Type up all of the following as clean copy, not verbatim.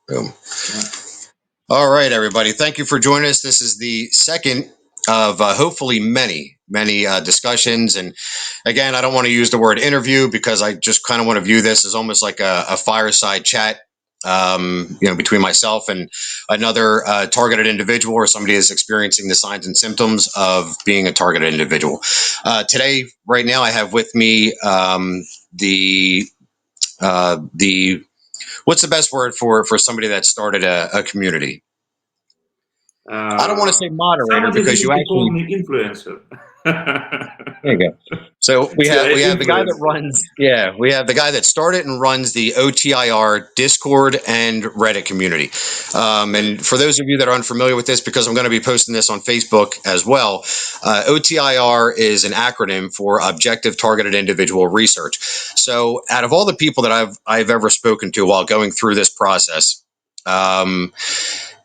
Boom. Yeah. All right, everybody. Thank you for joining us. This is the second of hopefully many discussions. And again, I don't want to use the word interview because I just kind of want to view this as almost like a fireside chat, between myself and another targeted individual or somebody that's experiencing the signs and symptoms of being a targeted individual. Today, right now, I have with me the what's the best word for somebody that started a community? I don't want to say moderator Somebody because you recently called actually. me influencer. There you go. So we So have I we have the guy that influence. runs, we have the guy that started and runs the OTIR Discord and Reddit community. And for those of you that are unfamiliar with this, because I'm going to be posting this on Facebook as well, OTIR is an acronym for Objective Targeted Individual Research. So out of all the people that I've ever spoken to while going through this process,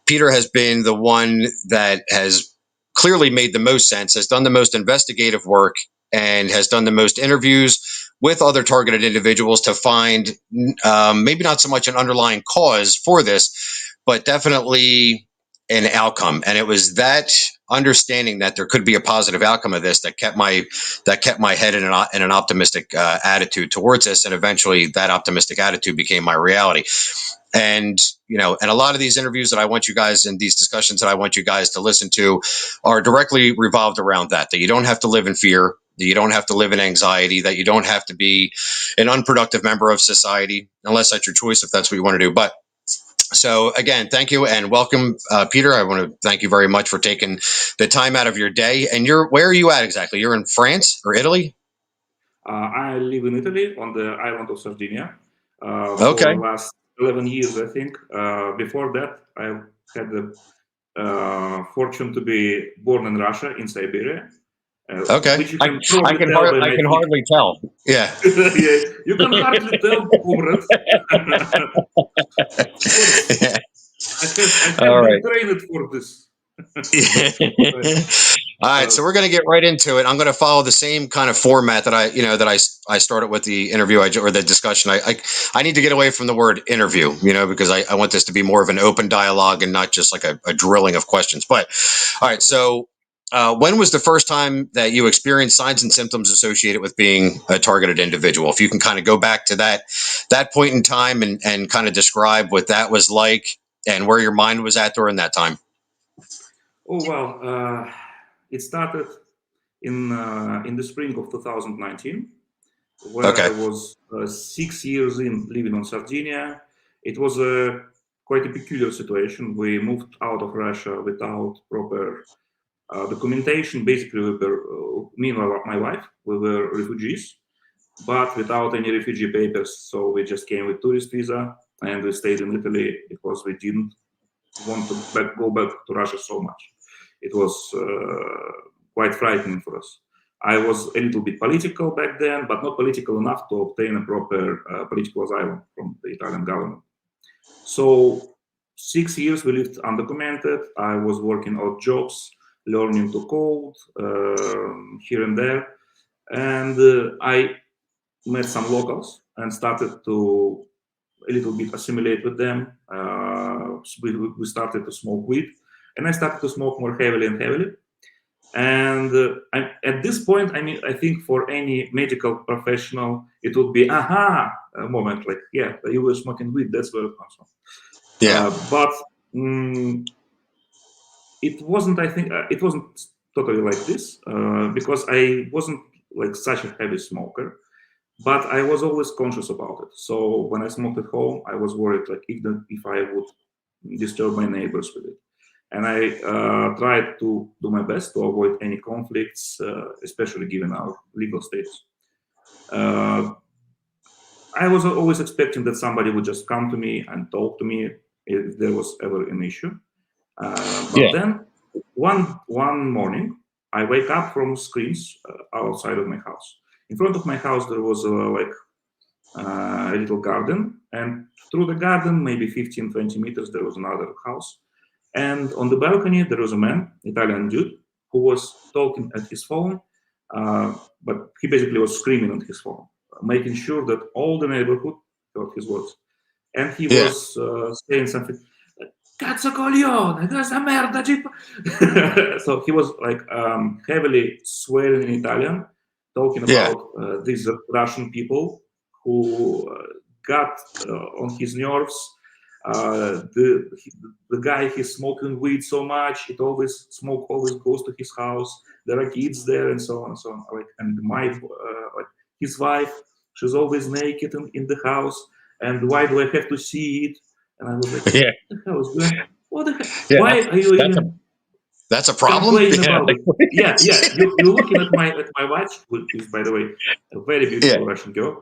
Peter has been the one that has clearly made the most sense, has done the most investigative work, and has done the most interviews with other targeted individuals to find maybe not so much an underlying cause for this, but definitely an outcome. And it was that understanding that there could be a positive outcome of this that kept my head in an optimistic attitude towards this, and eventually that optimistic attitude became my reality. And and a lot of these interviews that I want you guys, and these discussions that I want you guys to listen to, are directly revolved around that you don't have to live in fear, that you don't have to live in anxiety, that you don't have to be an unproductive member of society, unless that's your choice, if that's what you want to do. But so again, thank you and welcome, Peter. I want to thank you very much for taking the time out of your day. And where are you at exactly? You're in France or Italy? I live in Italy on the island of Sardinia Okay. for last 11 years, I think. Before that, I had the fortune to be born in Russia, in Siberia, Okay. which you can probably tell by I my can thick. hardly tell. Yeah. Yeah, you can hardly tell, comrade. Of course, I have All been right. trained for this. Right. All right, Uh, so we're going to get right into it. I'm going to follow the same kind of format that I started with the interview or the discussion. I need to get away from the word interview, because I want this to be more of an open dialogue and not just like a drilling of questions. But all right, so when was the first time that you experienced signs and symptoms associated with being a targeted individual? If you can kind of go back to that point in time and kind of describe what that was like and where your mind was at during that time. oh well, it started in the spring of 2019, where I Okay. was 6 years in living on Sardinia. It was quite a peculiar situation. We moved out of Russia without proper documentation. Basically, me and my wife, we were refugees, but without any refugee papers. So we just came with tourist visa, and we stayed in Italy because we didn't want to go back to Russia so much. It was quite frightening for us. I was a little bit political back then, but not political enough to obtain a proper political asylum from the Italian government. So 6 years we lived undocumented. I was working odd jobs, learning to code here and there, and I met some locals and started to a little bit assimilate with them. We started to smoke weed, and I started to smoke more heavily and heavily. And at this point, I mean, I think for any medical professional, it would be aha a moment, like, yeah, you were smoking weed. That's where it comes from. Yeah. But it wasn't. I think it wasn't totally like this because I wasn't like such a heavy smoker. But I was always conscious about it. So when I smoked at home, I was worried like if I would disturb my neighbors with it. And I tried to do my best to avoid any conflicts, especially given our legal status. Uh, I was always expecting that somebody would just come to me and talk to me if there was ever an issue. But Yeah. then one morning, I wake up from screams outside of my house. In front of my house, there was a little garden, and through the garden, maybe 15, 20 meters, there was another house. And on the balcony, there was a man, Italian dude, who was talking at his phone, but he basically was screaming on his phone, making sure that all the neighborhood heard his words. and he Yeah. was saying something. Cazzo coglione, questa merda. So he was like heavily swearing in Italian, talking Yeah. about these Russian people who got on his nerves. The guy, he's smoking weed so much, smoke always goes to his house. There are kids there, and so on and so on. Like, and like his wife, she's always naked in the house. And why do I have to see it? And I was like, Yeah. what the hell is going? What the hell? Yeah. Why are you That's a even that's a problem. complaining Yeah. about it? Yeah, yeah. You're looking at my watch, which is, by the way, a very Yeah. beautiful Russian girl,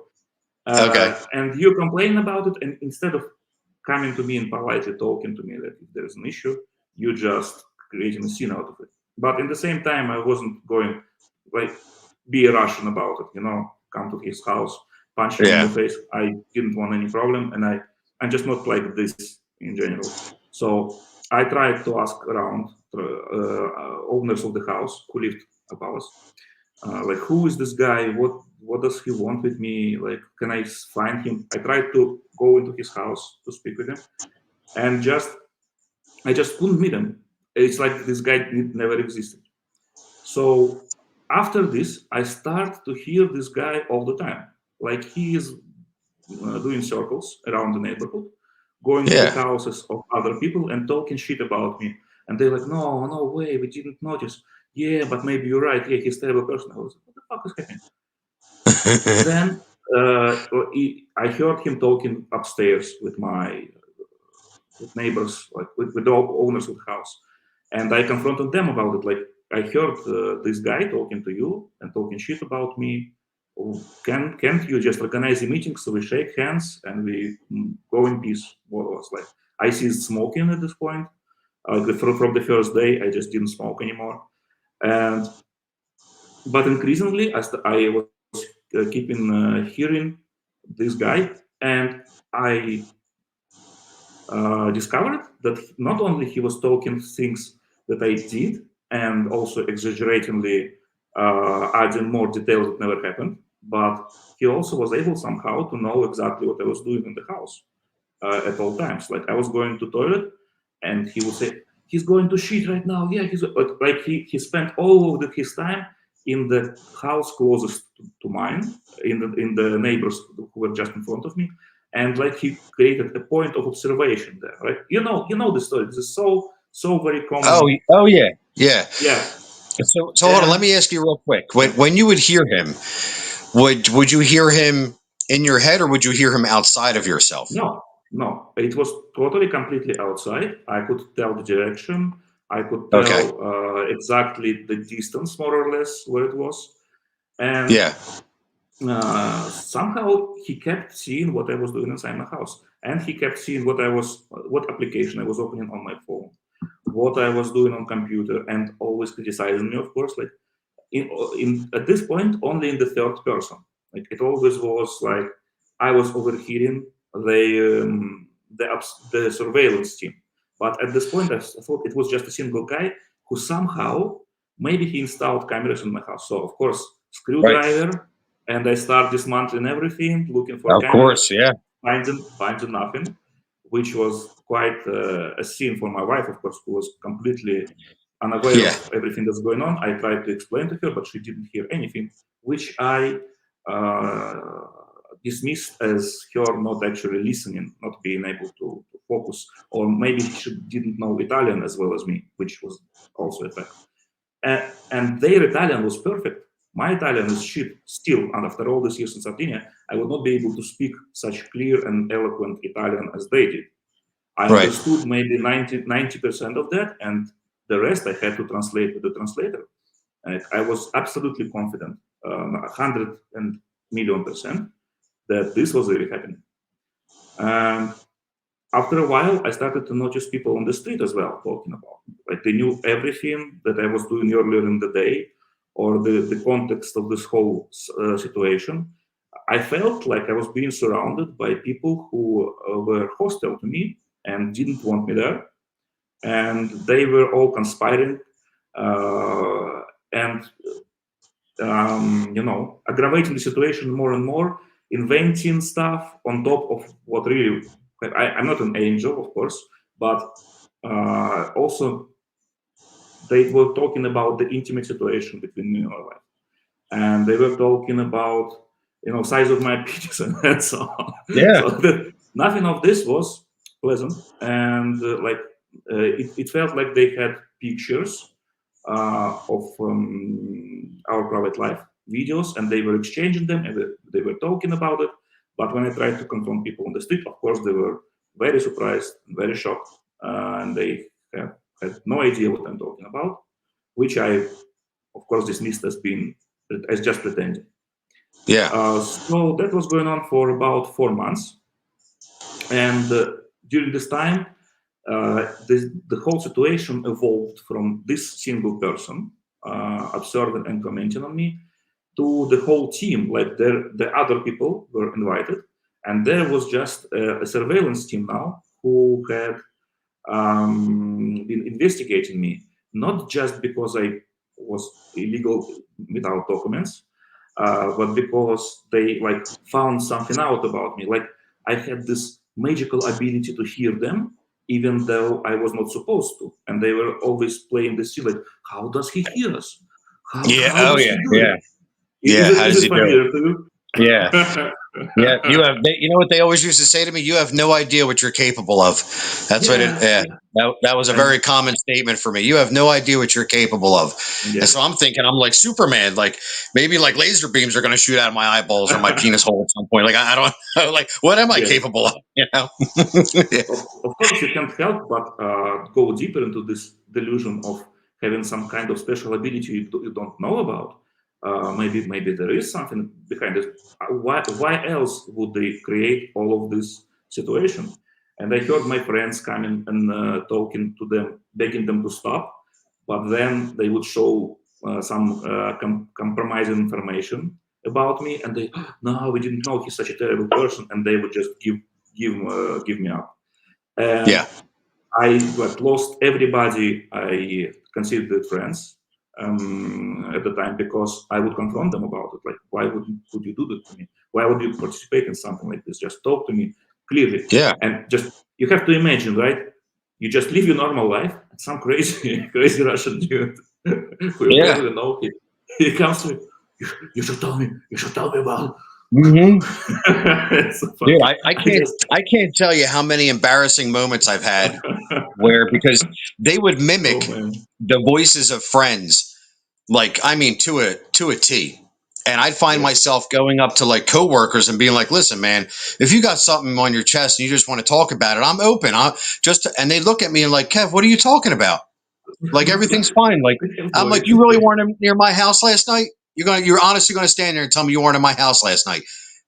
Okay. and you complain about it, and instead of coming to me and politely talking to me that if there's an issue, you just creating a scene out of it. But in the same time, I wasn't going like be a Russian about it, come to his house, punch him in the Yeah. face. I didn't want any problem, and I'm just not like this in general. So I tried to ask around owners of the house who lived above us, like who is this guy? What does he want with me? Like, can I find him? I tried to go into his house to speak with him, and I just couldn't meet him. It's like this guy never existed. So after this, I start to hear this guy all the time. Like he is doing circles around the neighborhood, going to the Yeah. houses of other people and talking shit about me. And they're like, no, no way, we didn't notice. Yeah, but maybe you're right. Yeah, he's a terrible person. I was like, what the fuck is happening? Then I heard him talking upstairs with neighbors, like with the owners of the house, and I confronted them about it. Like, I heard this guy talking to you and talking shit about me. Oh, can't you just organize a meeting so we shake hands and we go in peace? What was like? I see smoking at this point. From the first day, I just didn't smoke anymore, and but increasingly, I was keeping hearing this guy, and I discovered that not only he was talking things that I did, and also exaggeratingly adding more details that never happened, but he also was able somehow to know exactly what I was doing in the house at all times. Like I was going to toilet, and he would say, "He's going to shit right now." Yeah, he's like he spent all of his time in the house closest to mine, in the neighbors who were just in front of me, and like he created a point of observation there. Right? You know the story. This is so very Oh. common. Oh yeah. Yeah. Yeah, So hold on. Let and me ask you real quick. yeah. When you would hear him, would you hear him in your head or would you hear him outside of yourself? No, no, it was totally completely outside. I could tell the direction. I could Okay. tell exactly the distance, more or less, where it was. And Yeah. somehow he kept seeing what I was doing inside my house, and he kept seeing what application I was opening on my phone, what I was doing on computer, and always criticizing me, of course. Like in at this point, only in the third person. Like it always was like I was overhearing the surveillance team. But at this point, I thought it was just a single guy who somehow maybe he installed cameras in my house. So of course, Right. screwdriver, and I start dismantling everything, looking for Of course. cameras, Yeah. finding nothing, which was quite a scene for my wife, of course, who was completely unaware Yeah. of everything that's going on. I tried to explain to her, but she didn't hear anything, which I uh, dismissed as her not actually listening, not being able to focus, or maybe she didn't know Italian as well as me, which was also a fact. And their Italian was perfect. My Italian is shit still, and after all these years in Sardinia, I would not be able to speak such clear and eloquent Italian as they did. I Right. understood maybe 90% of that, and the rest I had to translate with the translator. And I was absolutely confident, 100,000,000%, that this was really happening. And after a while, I started to notice people on the street as well talking about me. Like they knew everything that I was doing earlier in the day, or the context of this whole situation. I felt like I was being surrounded by people who were hostile to me and didn't want me there, and they were all conspiring and aggravating the situation more and more, inventing stuff on top of what really I'm not an angel, of course, but also they were talking about the intimate situation between me and my wife, and they were talking about size of my penis and so on. Yeah. So nothing of this was pleasant, and it felt like they had pictures of our private life videos, and they were exchanging them, and they were talking about it. But when I tried to confront people on the street, of course, they were very surprised, very shocked, and they had no idea what I'm talking about, which I, of course, dismissed as just pretending. Yeah. So that was going on for about 4 months, and during this time, the whole situation evolved from this single person observing and commenting on me to the whole team. Like the other people were invited, and there was just a surveillance team now who had been investigating me, not just because I was illegal without documents, but because they found something out about me. Like I had this magical ability to hear them, even though I was not supposed to. And they were always playing this scene like, how does he hear us? Yeah. How Oh does yeah. he do Yeah. it? Yeah. How Is does it he do familiar to you? it? Yeah. Yeah. You know what they always used to say to me? You have no idea what you're capable of. That's what it. Yeah, Yeah. yeah. That was a And very common statement for me. You have no idea what you're capable of. And yeah. so I'm thinking, I'm like Superman. Like maybe like laser beams are going to shoot out of my eyeballs or my penis hole at some point. Like I don't know. Like what am I Yes. capable of? You know? Yeah. Of course, you can't help but go deeper into this delusion of having some kind of special ability you don't know about. Maybe there is something behind it. Why else would they create all of this situation? And I heard my friends coming and talking to them, begging them to stop, but then they would show some compromising information about me, and they, no, we didn't know he's such a terrible person, and they would just give me up. And Yeah. I lost everybody I considered friends at the time, because I would confront them about it. Like, why would you do that to me? Why would you participate in something like this? Just talk to me clearly. Yeah. And just, you have to imagine, right? You just live your normal life, and some crazy crazy Russian dude who you Yeah. barely know, he comes to me. You should tell me. You should tell me about. Hmm. It's so Dude, funny. I just. I can't tell you how many embarrassing moments I've had where because they would Oh mimic man. the voices of friends, like I mean to a T. And I'd find Yes. myself going up to like coworkers and being like, "Listen, man, if you got something on your chest and you just want to talk about it, I'm open." And they look at me and like, "Kev, what are you talking about? Like everything's fine." Like We have I'm no like, "You really idea. weren't near my house last night? You're honestly gonna stand there and tell me you weren't in my house last night?"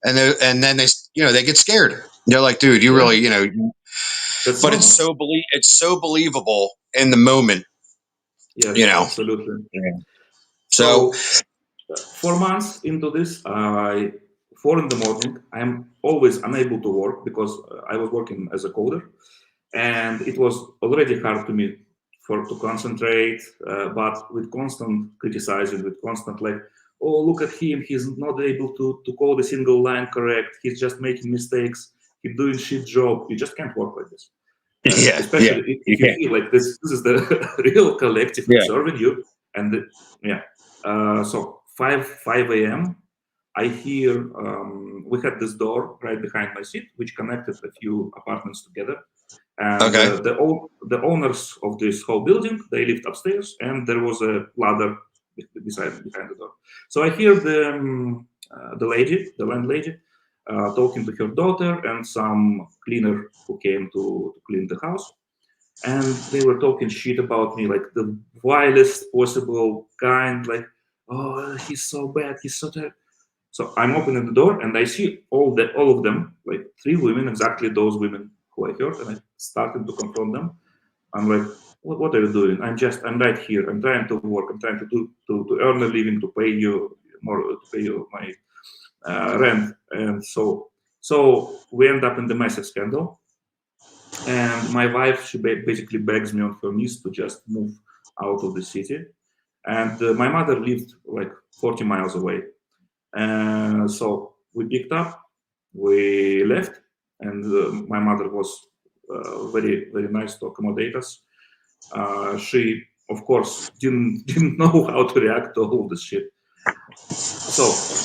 And then they get scared. They're like, "Dude, you Yeah, really that's but normal. it's so believable in the moment, you Yes, know. absolutely. Yeah. So So 4 months into this, 4 in the morning, I'm always unable to work because I was working as a coder, and it was already hard to me to concentrate. But with constant criticizing, with constant like, oh, look at him, he's not able to code a single line correct. He's just making mistakes. He's doing shit job. You just can't work like this. yeah, yeah, Especially you if you can. feel like this is the real collective Yeah. observing you. And yeah, so 5 a.m. I hear we had this door right behind my seat, which connected a few apartments together. And Okay. the owners of this whole building, they lived upstairs, and there was a ladder behind the door. So I hear the landlady, talking to her daughter and some cleaner who came to clean the house, and they were talking shit about me, like the vilest possible kind, like, oh, he's so bad, he's so terrible. So I'm opening the door and I see all of them, like three women, exactly those women who I heard, and I started to confront them. I'm like, what are you doing? I'm right here. I'm trying to work. I'm trying to earn a living, to pay you more, to pay you my rent. And so we end up in the massive scandal. And my wife, she basically begs me on her knees to just move out of the city. And my mother lived like 40 miles away. So we picked up, we left, and my mother was very very nice to accommodate us. She of course didn't know how to react to all this shit. So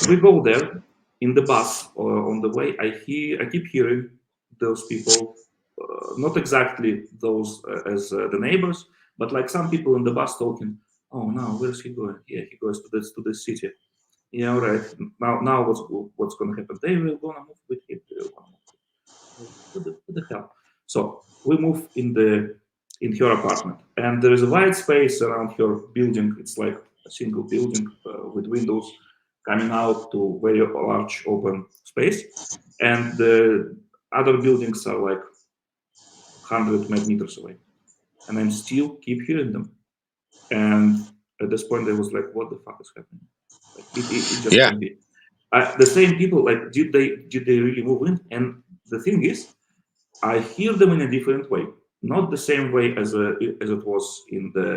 we go there in the bus on the way. I keep hearing those people, not exactly those as the neighbors, but like some people in the bus talking. Oh no, where's he going? Yeah, he goes to this city. Yeah, all right. Now what's gonna happen? They will gonna move with him. They will gonna move. What the hell? So we move in her apartment, and there is a wide space around her building. It's like a single building with windows coming out to very large open space, and the other buildings are like 100 meters away, and I'm still keep hearing them. And at this point, I was like, "What the fuck is happening? Like, it just Yeah. can't be." The same people, like, did they really move in? And the thing is, I hear them in a different way, not the same way as it was in the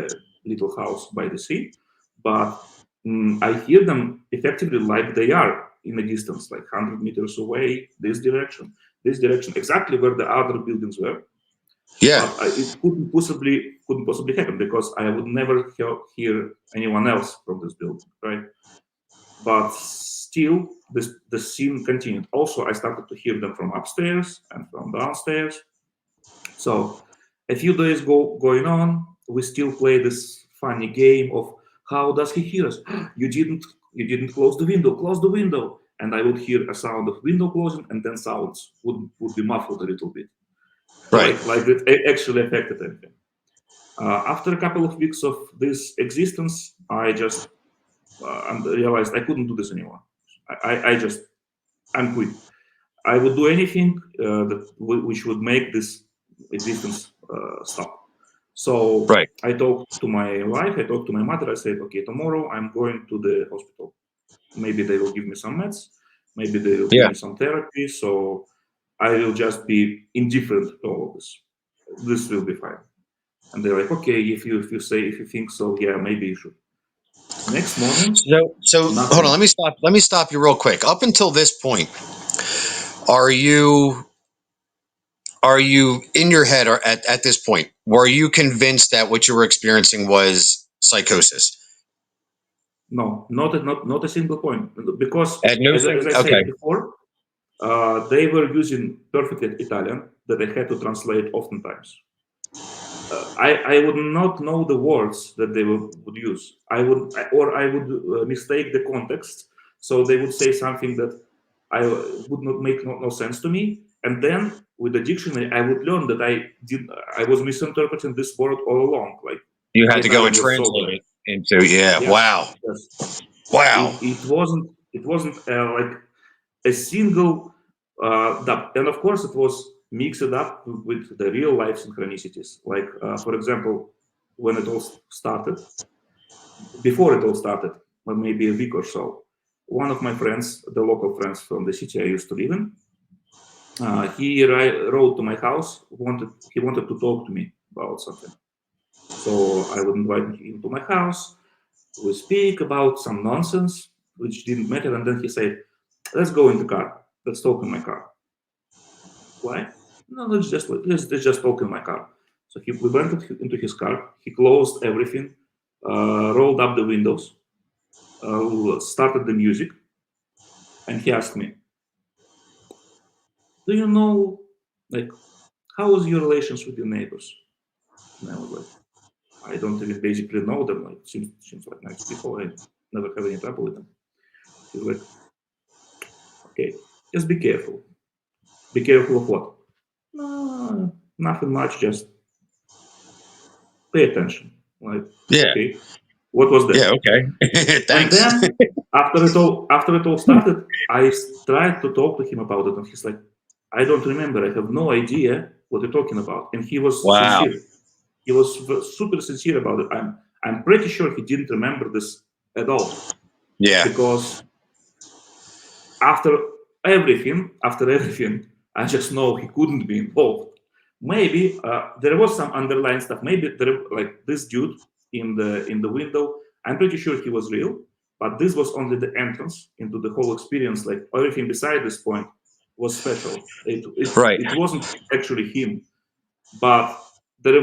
little house by the sea, but I hear them effectively like they are in a distance, like 100 meters away, this direction, exactly where the other buildings were. Yeah. But it couldn't possibly happen because I would never hear anyone else from this building, right? But still, the scene continued. Also, I started to hear them from upstairs and from downstairs. So a few days going on, we still play this funny game of how does he hear us? You didn't close the window. Close the window. And I would hear a sound of window closing, and then sounds would be muffled a little bit, Right. like it actually affected everything. After a couple of weeks of this existence, I just and realized I couldn't do this anymore. I just I'm quit. I would do anything which would make this existence stop. So Right. I talked to my wife, I talked to my mother. I said, okay, tomorrow I'm going to the hospital. Maybe they will give me some meds, maybe they will give Yeah. me some therapy. So I will just be indifferent to all of this. This will be fine. And they're like, okay, if you think so, yeah, maybe you should. Next morning, So hold on. nothing. Let me stop you real quick. Up until this point, are you in your head, or at this point, were you convinced that what you were experiencing was psychosis? No, not a single point. Because At no as single. I Okay. said before, they were using perfect Italian that I had to translate oftentimes. I would not know the words that they would use. I would mistake the context. So they would say something that I would not make no sense to me. And then with the dictionary, I would learn that I was misinterpreting this word all along. Like You the had to go Italian and was so translate bad. it into. Yeah. Yes, Wow. yes. Wow. It wasn't like a single dub. And of course, it was mixed up with the real life synchronicities. Like, for example, when it all started, before it all started, or maybe a week or so, one of my friends, the local friends from the city I used to live in, he wrote to my house. He wanted to talk to me about something. So I would invite him to my house. We speak about some nonsense which didn't matter, and then he said, let's go in the car. Let's talk in my car. Why? No, let's just talk in my car. So we went into his car. He closed everything, rolled up the windows, started the music, and he asked me, "Do you know, like, how was your relations with your neighbors?" And I was like, "I don't even basically know them. Like, seems like nice people. I never have any trouble with them." He's like, "Okay, just be careful. Be careful of what?" No, nothing much. Just pay attention. Like, Yeah. okay, what was Yeah. that? Okay. And Thanks. then after it all started, I tried to talk to him about it, and he's like, "I don't remember. I have no idea what you're talking about." And he was Wow. sincere. He was super sincere about it. I'm pretty sure he didn't remember this at all Yeah. because after after everything, I just know he couldn't be involved. Maybe there was some underlying stuff. Maybe there, like this dude in the window. I'm pretty sure he was real, but this was only the entrance into the whole experience. Like everything beside this point was special. Right. It wasn't actually him, but there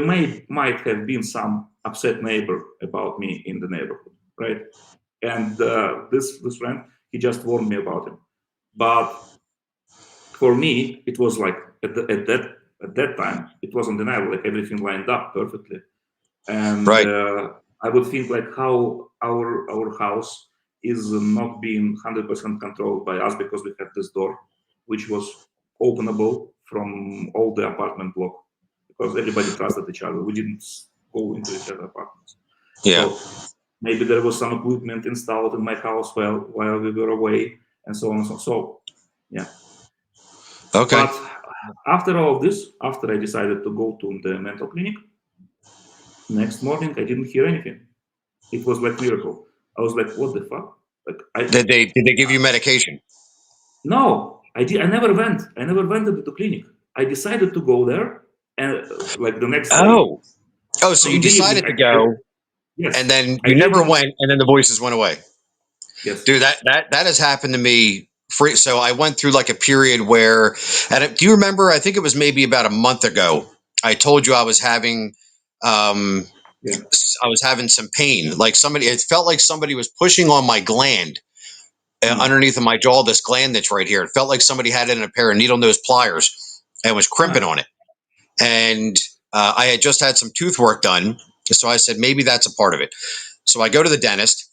might have been some upset neighbor about me in the neighborhood, right? And this friend, he just warned me about him. But for me, it was like at that time, it was undeniable. Like everything lined up perfectly, and Right. I would think like how our house is not being 100% controlled by us because we had this door, which was openable from all the apartment block because everybody trusted each other. We didn't go into each other apartments, Yeah. so maybe there was some equipment installed in my house while we were away, and so on and so on. So yeah. Okay. But after all of this, after I decided to go to the mental clinic, next morning I didn't hear anything. It was like miracle. I was like, what the fuck? Like Did they give you medication? no, I never went. I never went to the clinic. I decided to go there, and like the next day. Oh. Oh, so So you in the evening, decided to go, and yes, then I you gave never them went, and then the voices went away. yes. Dude, that has happened to me. So I went through like a period where, and do you remember? I think it was maybe about a month ago. I told you I was having, um, Yeah. I was having some pain. Like somebody, it felt like somebody was pushing on my gland Mm. underneath of my jaw. This gland that's right here. It felt like somebody had it in a pair of needle nose pliers and was crimping Ah, on it. And I had just had some tooth work done, so I said maybe that's a part of it. So I go to the dentist.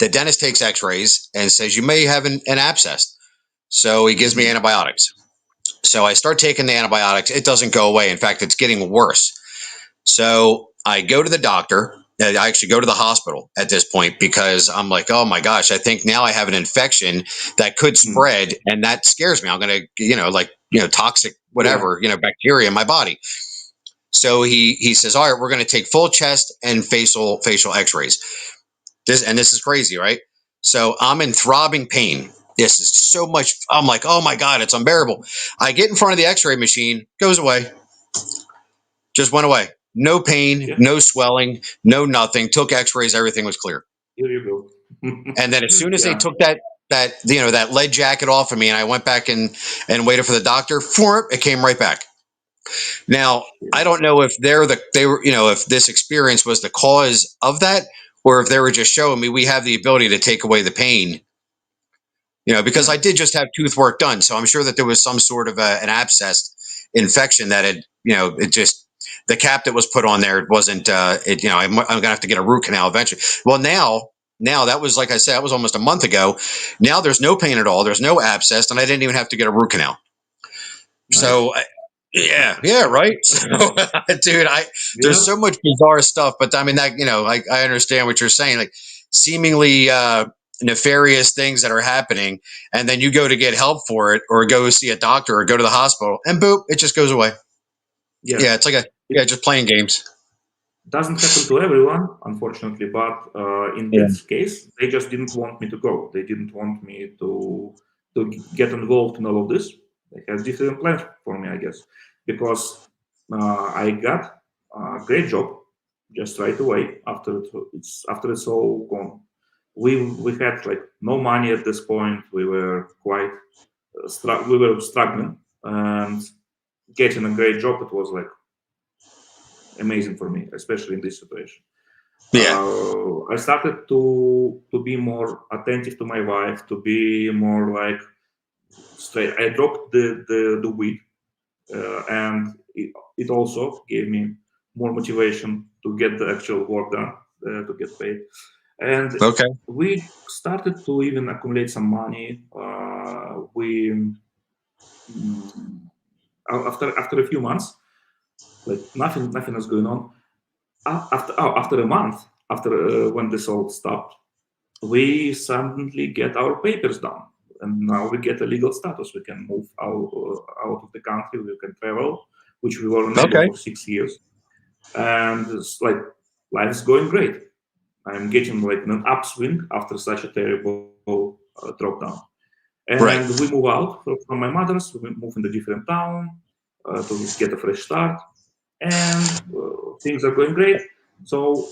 The dentist takes X-rays and says you may have an abscess. So he gives me mhm. antibiotics. So I start taking the antibiotics. It doesn't go away. In fact, it's getting worse. So I go to the doctor. I actually go to the hospital at this point because I'm like, oh my gosh, I think now I have an infection that could Mm. spread, and that scares me. I'm gonna, toxic Yeah. whatever, bacteria in my body. So he says, all right, we're gonna take full chest and facial X-rays. This is crazy, right? So I'm in throbbing pain. This is so much. I'm like, oh my god, it's unbearable. I get in front of the X-ray machine, goes away, just went away. No pain, Yeah. no swelling, no nothing. Took X-rays, everything was clear. Here you go. And then as soon as they Yeah. took that lead jacket off of me, and I went back and waited for the doctor, it came right back. Now I Yeah. don't know if they were if this experience was the cause of that, or if they were just showing me we have the ability to take away the pain. Because Yeah. I did just have tooth work done, so I'm sure that there was some sort of an abscess infection that had, it just the cap that was put on there wasn't. I'm gonna have to get a root canal eventually. Well, now that was, like I said, that was almost a month ago. Now there's no pain at all. There's no abscess, and I didn't even have to get a root canal. Nice. So yeah, right. So, dude, there's Yeah. so much bizarre stuff, but I mean that I understand what you're saying. Like seemingly nefarious things that are happening, and then you go to get help for it, or go see a doctor, or go to the hospital, and boop, it just goes away. Yeah. Yeah, it's like It just playing games. doesn't happen to everyone, unfortunately, but in Yeah. this case, they just didn't want me to go. They didn't want me to get involved in all of this. They had different plans for me, I guess, because I got a great job just right away after it's all gone. We had like no money at this point. We were quite we were struggling, and getting a great job, it was like amazing for me, especially in this situation. Yeah. I started to be more attentive to my wife, to be more like straight. I dropped the weed, and it also gave me more motivation to get the actual work done, to get paid. And Okay. we started to even accumulate some money. We after a few months, like nothing is going on. After a month, after when this all stopped, we suddenly get our papers done, and now we get a legal status. We can move out of the country. We can travel, which we were unable Okay. for 6 years. And it's like life is going great. I'm getting like an upswing after such a terrible drop down. Right. And we move out from my mother's. We move in a different town to get a fresh start, and things are going great. So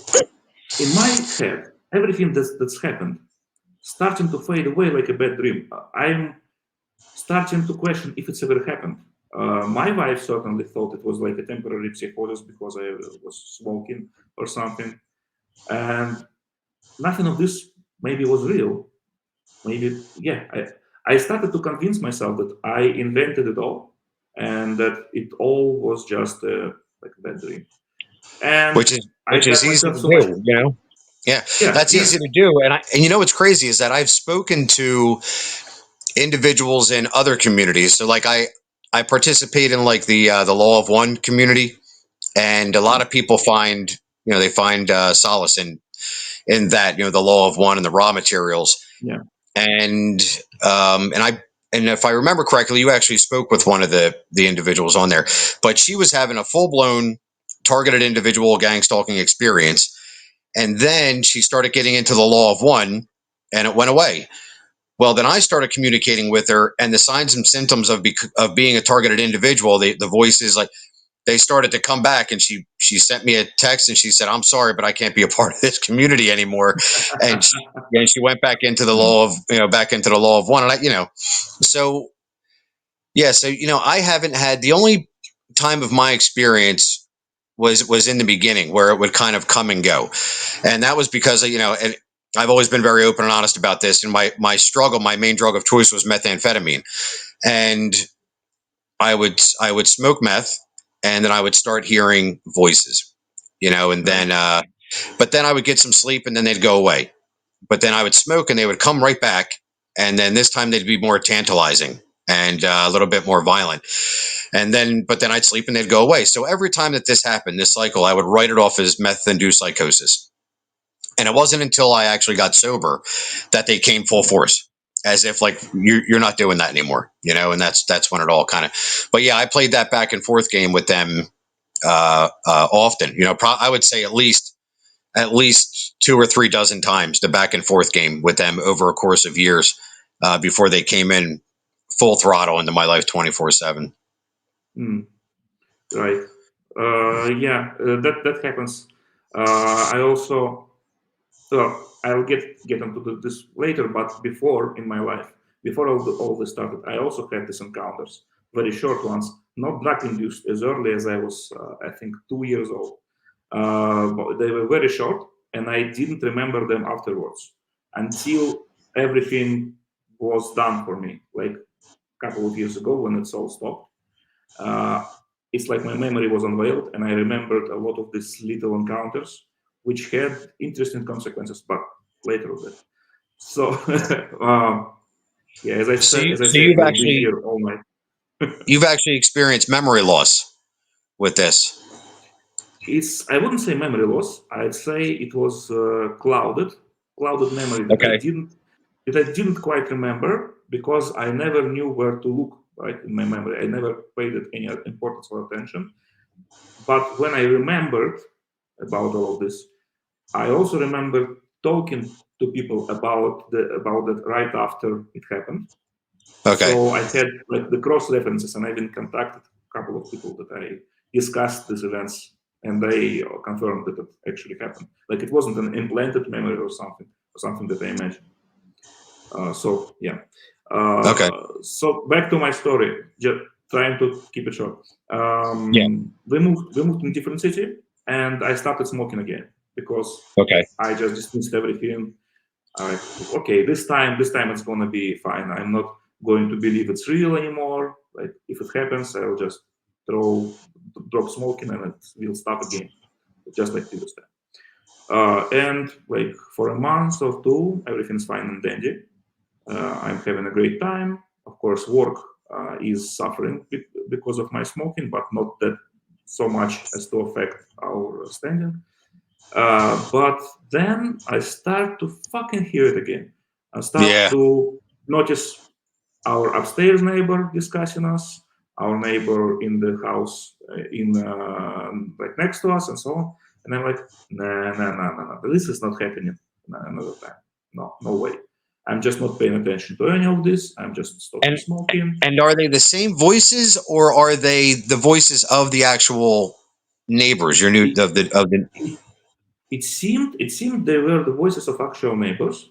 in my head, everything that's happened starting to fade away like a bad dream. I'm starting to question if it's ever happened. My wife certainly thought it was like a temporary psychosis because I was smoking or something, and nothing of this maybe was real. Maybe, yeah. I started to convince myself that I invented it all, and that it all was just like a bad dream. And I Which is got easy myself to so much. do, you know. Yeah, Yeah, that's yeah, easy to do. And you know what's crazy is that I've spoken to individuals in other communities. So like I participate in like the Law of One community, and a lot yeah, of people find they find solace in that, the Law of One and the raw materials. yeah. And and if I remember correctly, you actually spoke with one of the individuals on there, but she was having a full blown targeted individual gang stalking experience, and then she started getting into the Law of One, and it went away. Well, then I started communicating with her, and the signs and symptoms of being a targeted individual, the voices, like, they started to come back, and she sent me a text, and she said, "I'm sorry, but I can't be a part of this community anymore." And she went back into the Mm, law of back into the Law of One, and so yeah, so I haven't had, the only time of my experience was in the beginning, where it would kind of come and go, and that was because and I've always been very open and honest about this. And my main drug of choice was methamphetamine, and I would smoke meth, and then I would start hearing voices, and right. then but then I would get some sleep, and then they'd go away. But then I would smoke, and they would come right back, and then this time they'd be more tantalizing and a little bit more violent. But then I'd sleep, and they'd go away. So every time that this happened, this cycle, I would write it off as meth-induced psychosis. And it wasn't until I actually got sober that they came full force, as if like you're not doing that anymore, and that's when it all kind of. But yeah, I played that back and forth game with them often. I would say at least 2 or 3 dozen times, the back and forth game with them over a course of years, before they came in full throttle into my life 24/7. Mm, right. Yeah, that happens. I also, well, I'll get into this later, but before in my life, before all this started, I also had these encounters, very short ones, not drug induced, as early as I was, I think, 2 years old. But they were very short, and I didn't remember them afterwards until everything was done for me, like a couple of years ago when it's all stopped. Uh, it's like my memory was unveiled, and I remembered a lot of these little encounters, which had interesting consequences, but later of that. So, yeah, So as I so said, we'll be here all night. you've actually experienced memory loss with this. It's, I wouldn't say memory loss. I'd say it was clouded memory Okay. that I didn't quite remember because I never knew where to look. Right, in my memory, I never paid it any importance or attention. But when I remembered about all of this, I also remember talking to people about it right after it happened. Okay. So I had like the cross references, and I even contacted a couple of people that I discussed these events, and they confirmed that it actually happened. Like it wasn't an implanted memory or something that I imagined. So yeah. Okay. So back to my story. Just trying to keep it short. Yeah. We moved in a different city, and I started smoking again because Okay. I just dismissed everything. Like, okay, this time it's gonna be fine. I'm not going to believe it's real anymore. Like if it happens, I'll just drop smoking, and it will stop again, just like previous time. And like for a month or two, everything's fine and dandy. I'm having a great time. Of course, work is suffering because of my smoking, but not that so much as to affect our standing. But then I start to fucking hear it again. I start Yeah. to notice our upstairs neighbor discussing us, our neighbor in the house in like next to us, and so on. And I'm like, nah, nah, nah, nah, nah. This is not happening another time. No, no way. I'm just not paying attention to any of this. I'm just stopping And smoking. and are they the same voices, or are they the voices of the actual neighbors? Your new It, of the it, it seemed they were the voices of actual neighbors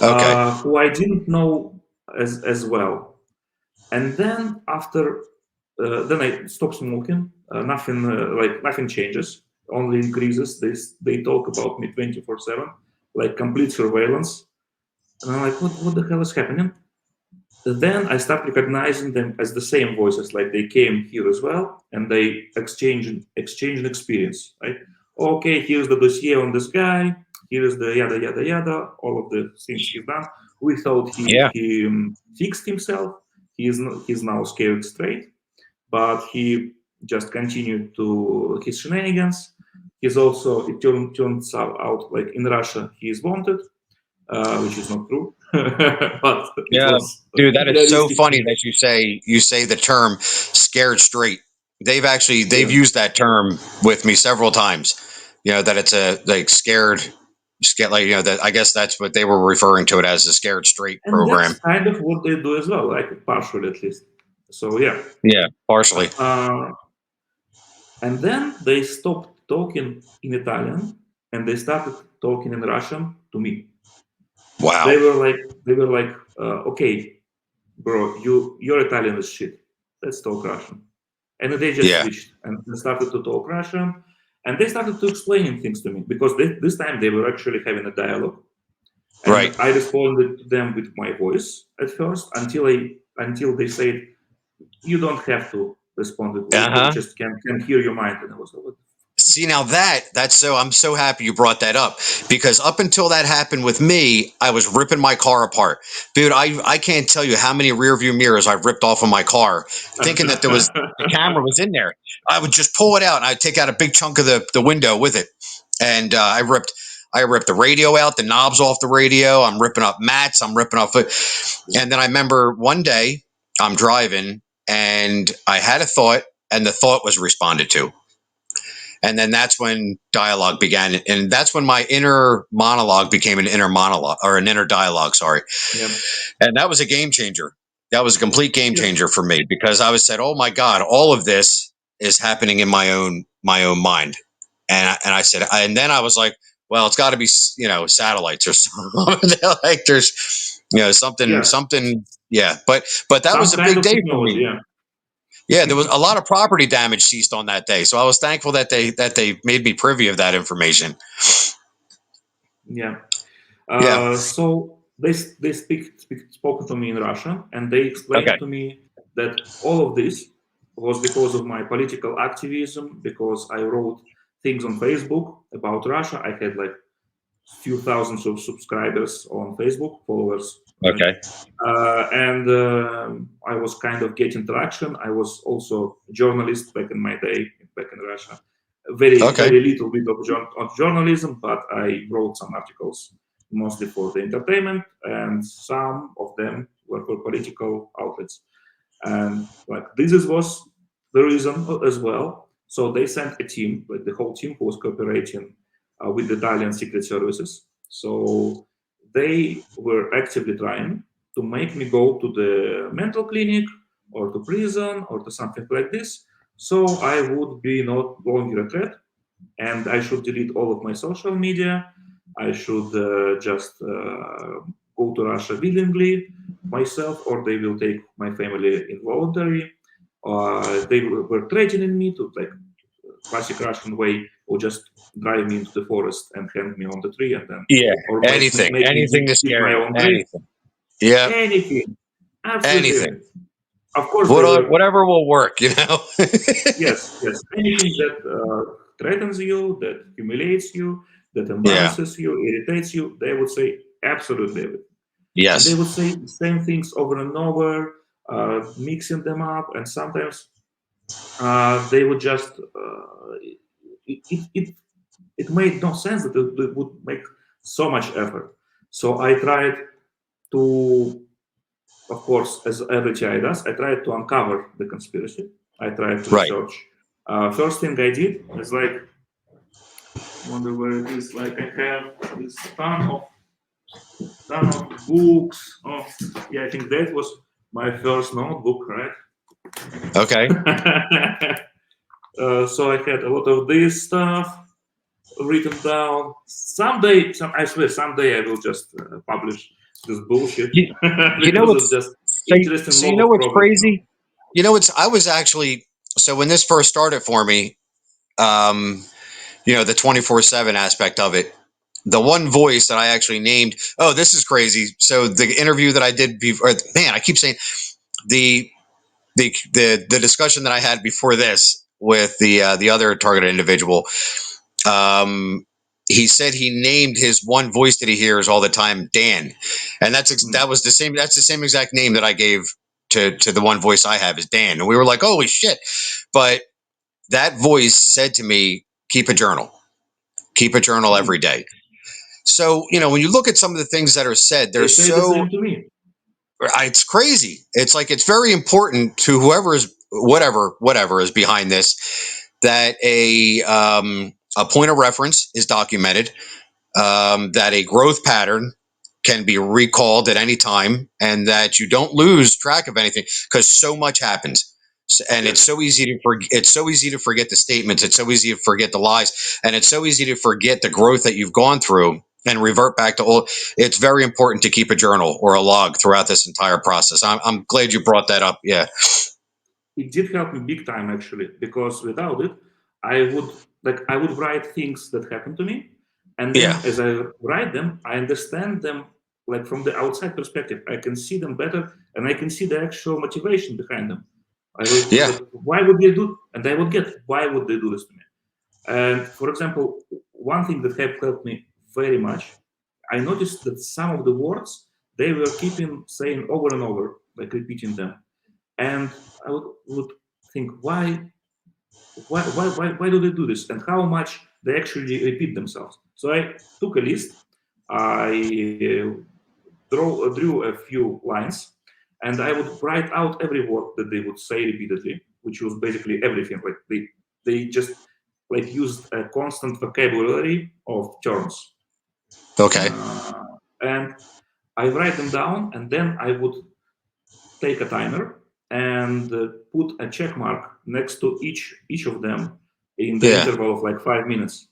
Okay. who I didn't know as well. And then after, then I stop smoking. Nothing changes, only increases. They talk about me 24/7, like complete surveillance. And I'm like, what the hell is happening? Then I start recognizing them as the same voices, like they came here as well, and they exchange an experience, right? Okay, here's the dossier on this guy. Here is the yada yada yada. All of the things he's done. We thought Yeah. he fixed himself. He's now scared straight, but he just continued to his shenanigans. He's also turns out like in Russia he is wanted, which is not true, but it Yeah, was dude, that is so realistic. funny that you say the term "scared straight." They've Yeah, used that term with me several times. That it's a like scared like that. I guess that's what they were referring to it as, the scared straight and program. that's kind of what they do as well, like partially at least. So yeah, Yeah, partially. uh, and then they stopped talking in Italian and they started talking in Russian to me. Wow. They were like, okay, bro, your Italian is shit. Let's talk Russian. And they just Yeah. switched and they started to talk Russian, and they started to explaining things to me because this time they were actually having a dialogue, Right. and I responded to them with my voice at first until they said you don't have to respond. Uh We huh. just can hear your mind, and I was like, what? See, now that's so I'm so happy you brought that up, because up until that happened with me, I was ripping my car apart. Dude, I can't tell you how many rear view mirrors I've ripped off of my car thinking that the camera was in there. I would just pull it out and I'd take out a big chunk of the window with it. And I ripped the radio out, the knobs off the radio. I'm ripping up mats. I'm ripping off it. And then I remember one day I'm driving and I had a thought, and the thought was responded to. And then that's when dialogue began, and that's when my inner monologue became an inner monologue, or an inner dialogue, sorry. Yeah. And that was a game changer. That was a complete game Yes. changer for me, because I was said, oh my God, all of this is happening in my own mind. And I said, and then I was like, well, it's got to be satellites or something. Like there's something Yeah. something. Yeah, but that was Some a kind big of day for technology. me. Yeah. Yeah, there was a lot of property damage ceased on that day, so I was thankful that they made me privy of that information. Yeah. Yeah. So they spoke to me in Russian, and they Okay. explained to me that all of this was because of my political activism, because I wrote things on Facebook about Russia. I had like few thousands of subscribers on Facebook, followers, right? Okay. And I was kind of getting traction. I was also a journalist back in my day, back in Russia. Very, Okay. very little bit of journalism, but I wrote some articles mostly for the entertainment, and some of them were for political outlets. And like was the reason as well. So they sent a team, like the whole team, who was cooperating with the Italian secret services. So they were actively trying to make me go to the mental clinic or to prison or to something like this. So I would be not longer a threat, and I should delete all of my social media. I should just go to Russia willingly myself, or they will take my family involuntary. They were threatening me to, like, classic Russian way, or just drive me into the forest and hang me on the tree, and then, Yeah. or Anything. make me Anything to eat scare my you. own grave. Anything. Yeah. Anything, absolutely Anything. anything. Of course, they were. Whatever will work. Yes, yes. Anything that threatens you, that humiliates you, that Yeah. embarrasses you, irritates you, they would say absolutely everything. And they Yes. would say the same things over and over, mixing them up, and sometimes they would just it, it, it it made no sense that they would make so much effort. So I tried to, of course, as every TI does, I tried to uncover the conspiracy. I tried to Right. research. First thing I did is, like, wonder where it is. Like, I have this ton of books. Oh, yeah, I think that was my first notebook, right? Okay. So I had a lot of this stuff written down. Someday, I swear, someday I will just publish this bullshit You, you know because it's what's just. interesting So lot you know of what's progress. crazy? You know, I was actually, so when this first started for me, um, the 24/7 aspect of it, the one voice that I actually named, oh, this is crazy. So the interview that I did before, man, I keep saying the, the discussion that I had before this with the other targeted individual, um, he said he named his one voice that he hears all the time Dan, and that was the same. That's the same exact name that I gave to the one voice I have is Dan, and we were like, holy shit! But that voice said to me, keep a journal every Mm. day. So when you look at some of the things that are said, they're They say the so same to me. it's crazy. It's like it's very important to whoever is whatever is behind this that a point of reference is documented, that a growth pattern can be recalled at any time, and that you don't lose track of anything because so much happens. And it's Yes. so easy to it's so easy to forget the statements. It's so easy to forget the lies, and it's so easy to forget the growth that you've gone through and revert back to old. It's very important to keep a journal or a log throughout this entire process. I'm glad you brought that up. Yeah, It did help me big time actually, because without it, I would write things that happened to me, and yeah, then as I write them, I understand them like from the outside perspective. I can see them better, and I can see the actual motivation behind them. I was yeah, like, why would they do? And I would get why would they do this to me? And for example, one thing that have helped me very much, I noticed that some of the words they were keeping saying over and over, like repeating them, and I would think why do they do this and how much they actually repeat themselves. So I took a list, I drew a few lines, and I would write out every word that they would say repeatedly, which was basically everything. Like they just like used a constant vocabulary of terms, okay, uh, and I write them down, and then I would take a timer and put a check mark next to each of them in the yeah, interval of like 5 minutes.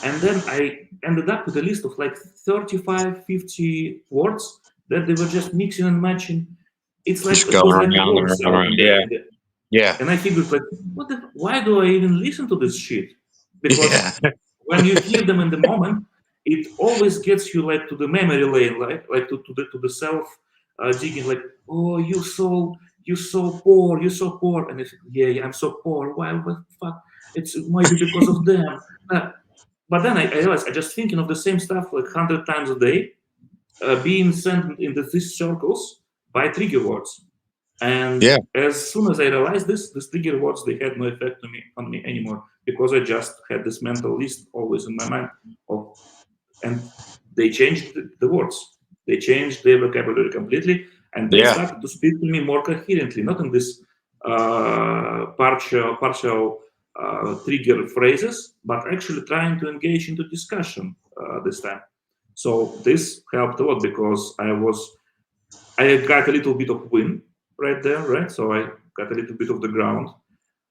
And then I ended up with a list of like 35, 50 words that they were just mixing and matching. just It going was like a around word and salad around. Yeah, yeah, and I figured like, why do I even listen to this shit? Because yeah, when you hear them in the moment, it always gets you like to the memory lane, like to the self digging, like, oh, you so poor, you're so poor, and it's yeah, I'm so poor. Why? What the fuck? It's maybe because of them. Uh, but then I realized I just thinking of the same stuff like 100 times a day, being sent into these circles by trigger words. And yeah, as soon as I realized this, these trigger words they had no effect on me anymore because I just had this mental list always in my mind of, and they changed the words, they changed their vocabulary completely, and they yeah, started to speak to me more coherently, not in this partial trigger phrases, but actually trying to engage into discussion this time. So this helped a lot because I got a little bit of wind right there, right? So I got a little bit of the ground,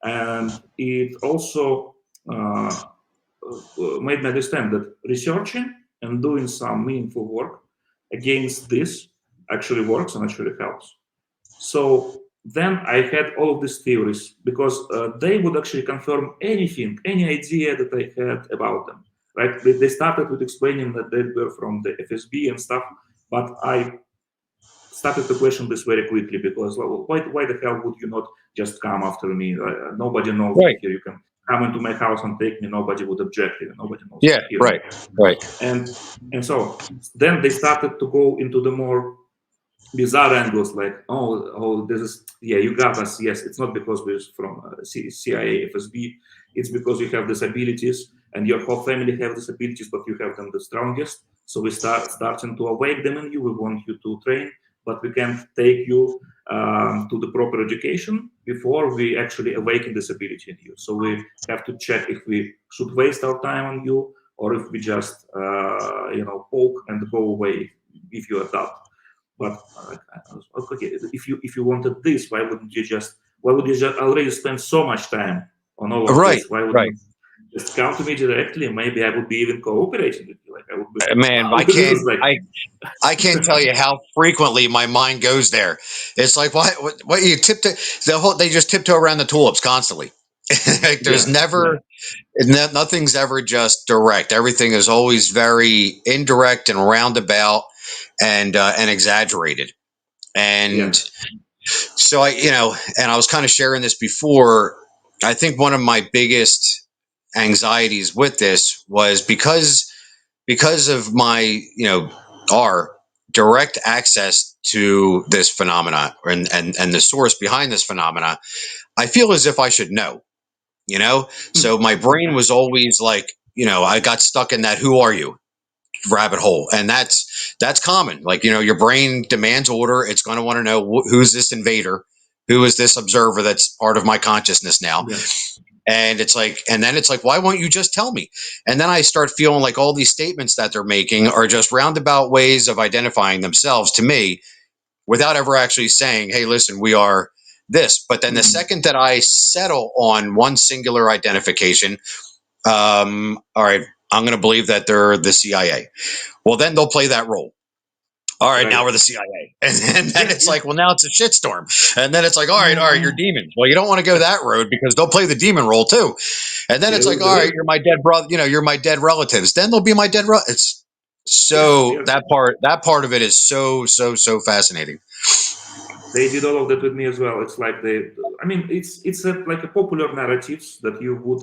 and it also made me understand that researching and doing some meaningful work against this actually works and actually helps. So then I had all of these theories because they would actually confirm anything, any idea that I had about them. Right? They started with explaining that they were from the FSB and stuff, but I started to question this very quickly because well, why the hell would you not just come after me? Nobody knows me right, here. You can come into my house and take me. Nobody would object. Nobody knows yeah, me here. right, right, And so then they started to go into the more bizarre angles like, oh, this is, yeah, you got us. Yes, it's not because we're from CIA, FSB. It's because you have disabilities and your whole family have disabilities, but you have them the strongest. So we starting to awake them in you. We want you to train, but we can't take you to the proper education before we actually awaken disability in you. So we have to check if we should waste our time on you or if we just poke and go away if you adopt. But okay, if you wanted this, why would you just already spend so much time on all of right, this? Why would right. you just come to me directly? Maybe I would be even cooperating with you. Like I would be, Man, wow, this is like, I can't tell you how frequently my mind goes there. It's like what you tiptoe they just tiptoe around the tulips constantly. Like there's yeah, never nothing's ever just direct. Everything is always very indirect and roundabout and exaggerated. And yeah. so and I was kind of sharing this before. I think one of my biggest anxieties with this was because of my our direct access to this phenomena and the source behind this phenomena. I feel as if I should know, so my brain was always like, I got stuck in that "who are you" rabbit hole, and that's common. Like, your brain demands order. It's going to want to know who's this invader, who is this observer that's part of my consciousness now. Yeah. And then it's like, why won't you just tell me? And then I start feeling like all these statements that they're making are just roundabout ways of identifying themselves to me without ever actually saying, hey, listen, we are this. But then the Mm. second that I settle on one singular identification, all right, I'm going to believe that they're the CIA. Well, then they'll play that role. All right, now Right. we're the CIA. And then Yeah, it's yeah. like, well, now it's a shitstorm. And then it's like, all right, you're demons. Well, you don't want to go that road because they'll play the demon role too. And then They it's like, will, they all right, will. you're my dead brother, you're my dead relatives. Then they'll be my dead It's Yes, so yes. that part of it is so fascinating. They did all of that with me as well. It's like I mean, it's like a popular narratives that you would,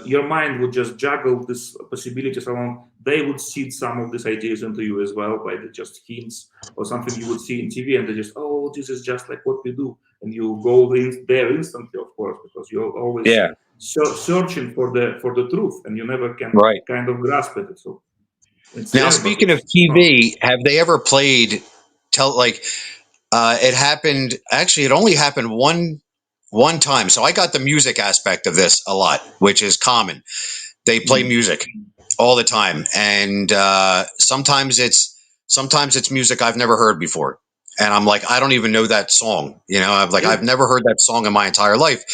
your mind would just juggle these possibilities along. They would seed some of these ideas into you as well by just hints or something you would see in TV, and they just, oh, this is just like what we do, and you go there instantly, of course, because you're always Yeah, searching for the truth, and you never can right. kind of grasp it. So it's Now, there, but speaking of it's not. TV, have they ever played tell like it happened actually it only happened one time. So I got the music aspect of this a lot, which is common. They play Mm. music all the time, and sometimes it's music I've never heard before, and I'm like, I don't even know that song. I've Yeah. never heard that song in my entire life.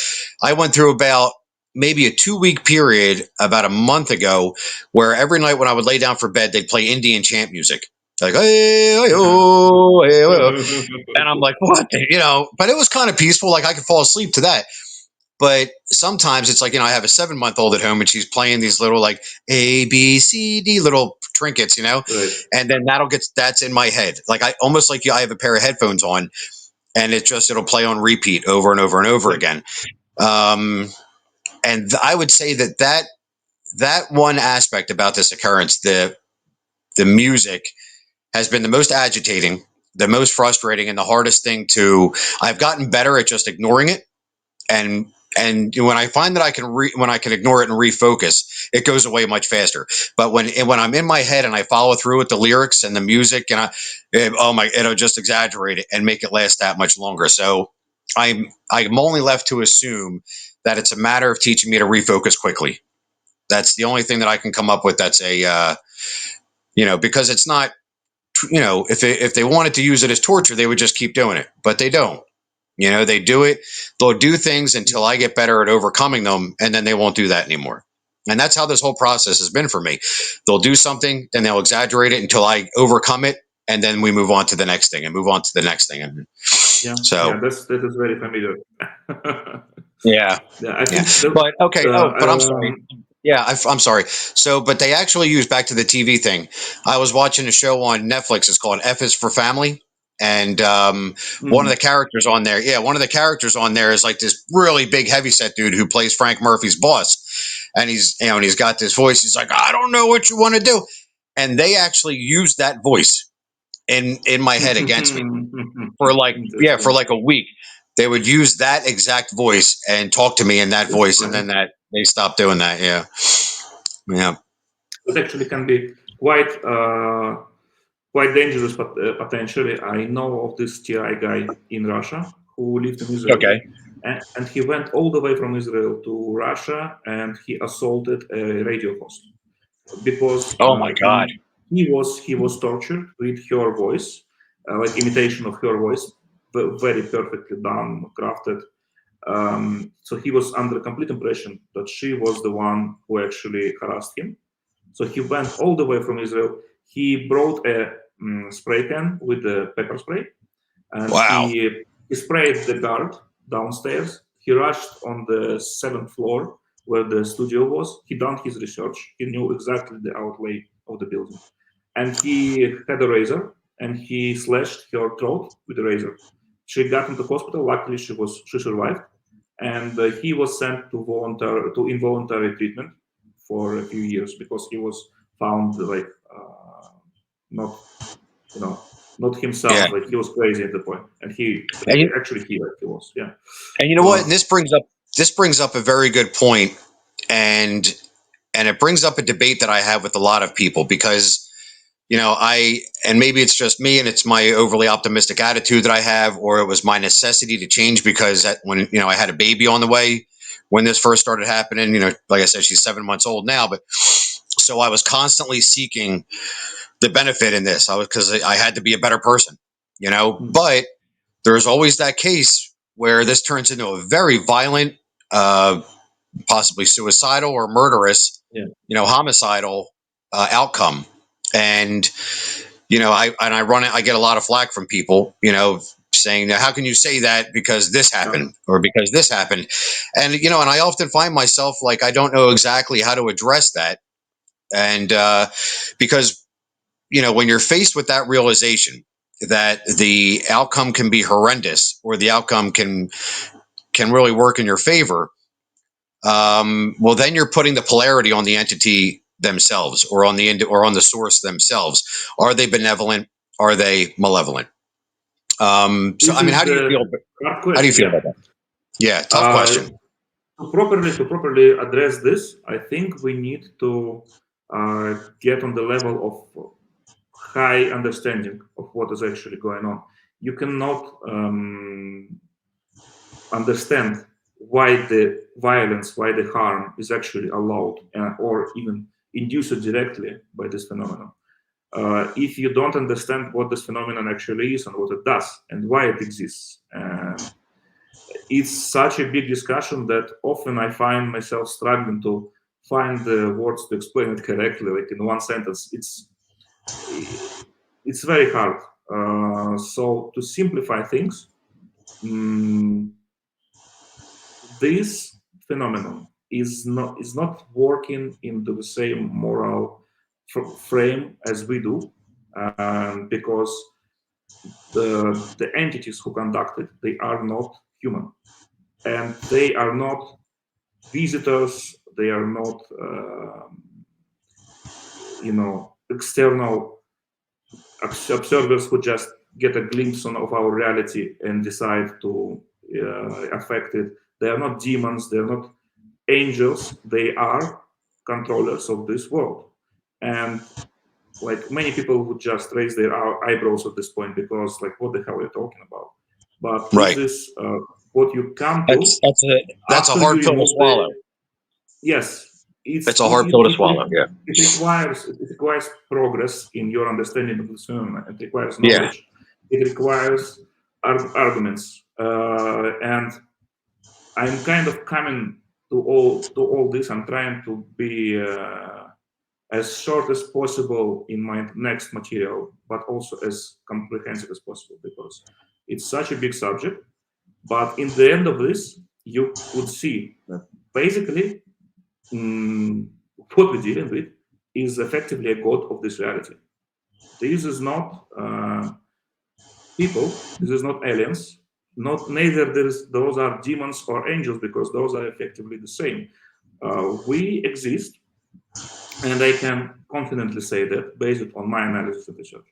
I went through about maybe a 2 week period about a month ago where every night when I would lay down for bed, they'd play Indian chant music. Like, hey, hey, oh, hey, oh. And I'm like, what? But it was kind of peaceful. Like I could fall asleep to that. But sometimes it's like, I have a 7-month-old at home and she's playing these little like ABCD little trinkets, Right. and then that's in my head. Like I almost like I have a pair of headphones on and it'll play on repeat over and over and over Yeah. again. Um, and I would say that one aspect about this occurrence, the music, has been the most agitating, the most frustrating, and the hardest thing to. I've gotten better at just ignoring it, and when I find that when I can ignore it and refocus, it goes away much faster. But when I'm in my head and I follow through with the lyrics and the music, and it'll just exaggerate it and make it last that much longer. So I'm only left to assume that it's a matter of teaching me to refocus quickly. That's the only thing that I can come up with. That's because it's not, if they wanted to use it as torture, they would just keep doing it, but they don't. They do it. They'll do things until I get better at overcoming them, and then they won't do that anymore. And that's how this whole process has been for me. They'll do something, then they'll exaggerate it until I overcome it, and then we move on to the next thing and move on to the next thing. And Yeah, yeah, so, that is very familiar. yeah, Yeah, I yeah. think the But okay. Oh, but I'm sorry. um, Yeah, I'm sorry. So, but they actually use back to the TV thing. I was watching a show on Netflix. It's called F is for Family, and one of the mhm. characters on there, one of the characters on there is like this really big heavyset dude who plays Frank Murphy's boss, and he's got this voice. He's like, I don't know what you want to do, and they actually used that voice in my head against me for Interesting. like a week. They would use that exact voice and talk to me in that That's voice, and funny. then that they stopped doing that. Yeah, yeah. It actually can be quite dangerous, but potentially. I know of this TI guy in Russia who lived in Israel, Okay. and he went all the way from Israel to Russia, and he assaulted a radio host because Oh my God. he was tortured with her voice, like imitation of her voice, very perfectly done, crafted. So he was under complete impression that she was the one who actually harassed him, So he went all the way from Israel. He brought a spray can with the pepper spray, and Wow. he sprayed the guard downstairs. He rushed on the 7th floor where the studio was. He done his research. He knew exactly the outlay of the building, and he had a razor and he slashed her throat with a razor. She got into hospital. Luckily, she survived, and he was sent to involuntary treatment for a few years because he was found like not not Yeah. himself. Like he was crazy at the point, and he And you, actually he was, yeah. and you know what? But This brings up a very good point, and it brings up a debate that I have with a lot of people because and maybe it's just me and it's my overly optimistic attitude that I have, or it was my necessity to change because when I had a baby on the way when this first started happening. Like I said, she's 7 months old now, but so I was constantly seeking the benefit in this. Because I had to be a better person, but there's always that case where this turns into a very violent, possibly suicidal or murderous, yeah, homicidal outcome. And I get a lot of flack from people, saying, how can you say that because this yeah. happened or because this happened? And I often find myself like, I don't know exactly how to address that. And because, when you're faced with that realization that the outcome can be horrendous or the outcome can really work in your favor, well, then you're putting the polarity on the entity themselves or on the source themselves. Are they benevolent? Are they malevolent? So, This I mean, is the hard how do you question. feel Yeah. about that? Yeah, tough Uh, question. to properly address this, I think we need to get on the level of high understanding of what is actually going on. You cannot understand why the violence, why the harm is actually allowed, or even induced directly by this phenomenon. If you don't understand what this phenomenon actually is and what it does and why it exists. And it's such a big discussion that often I find myself struggling to find the words to explain it correctly, like in one sentence. It's very hard. So to simplify things, mm, this phenomenon is not working into the same moral frame as we do, because the entities who conduct it, they are not human, and they are not visitors. They are not external observers who just get a glimpse of our reality and decide to affect it. They are not demons. They are not angels. They are controllers of this world. And like many people would just raise their eyebrows at this point because like, what the hell are you talking about? But this Right. is what you come That's to that's a that's a after you hard pill to remove the. swallow. Yes, It's it's a it hard it, pill to it, swallow. Yeah. it requires progress in your understanding of this phenomenon. It requires Yeah. knowledge. It requires arguments, and I'm kind of coming to all this. I'm trying to be as short as possible in my next material, but also as comprehensive as possible because it's such a big subject. But in the end of this, you could see that basically what we're dealing with is effectively a god of this reality. This is not people. This is not aliens. Not neither those are demons or angels because those are effectively the same. We exist, and I can confidently say that based on my analysis of the church,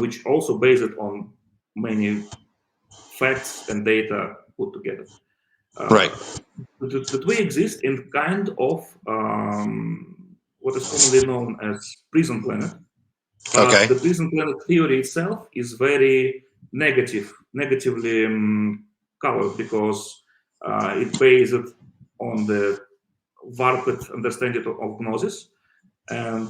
which also based on many facts and data put together. Right. Uh, that we exist in kind of what is commonly known as prison planet, but Okay. the prison planet theory itself is very negatively colored because it based on the warped understanding of gnosis. And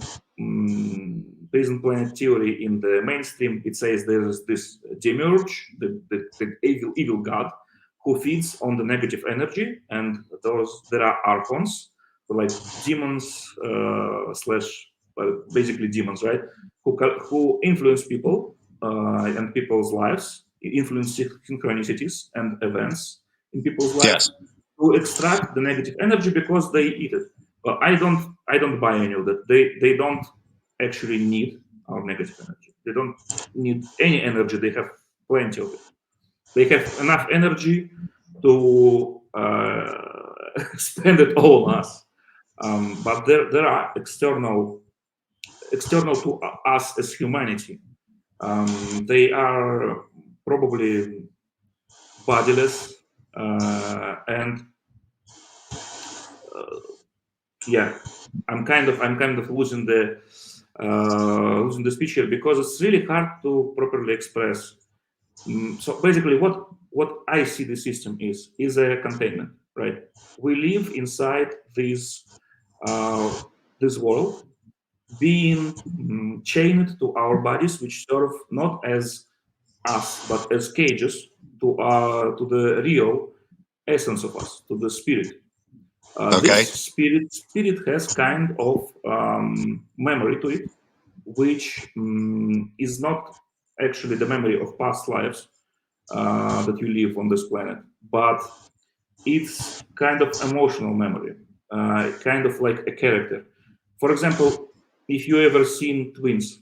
prison planet theory in the mainstream, it says there is this demiurge, the evil god, who feeds on the negative energy, and there are archons like demons slash basically demons, right? Who influence people and people's lives, influence synchronicities and events in people's lives Yes. to extract the negative energy because they eat it. I don't buy any of that. They don't actually need our negative energy. They don't need any energy. They have plenty of it. They have enough energy to spend it all on us. But there are external to us as humanity. They are probably bodiless, and uh, yeah, I'm kind of losing the speech here because it's really hard to properly express. So basically, what I see the system is a containment, right? We live inside uh, this world, being chained to our bodies, which serve not as us but as cages to the real essence of us, to the spirit. Okay. This spirit has kind of memory to it, which is not actually the memory of past lives that you live on this planet, but it's kind of emotional memory, kind of like a character. For example, if you ever seen twins,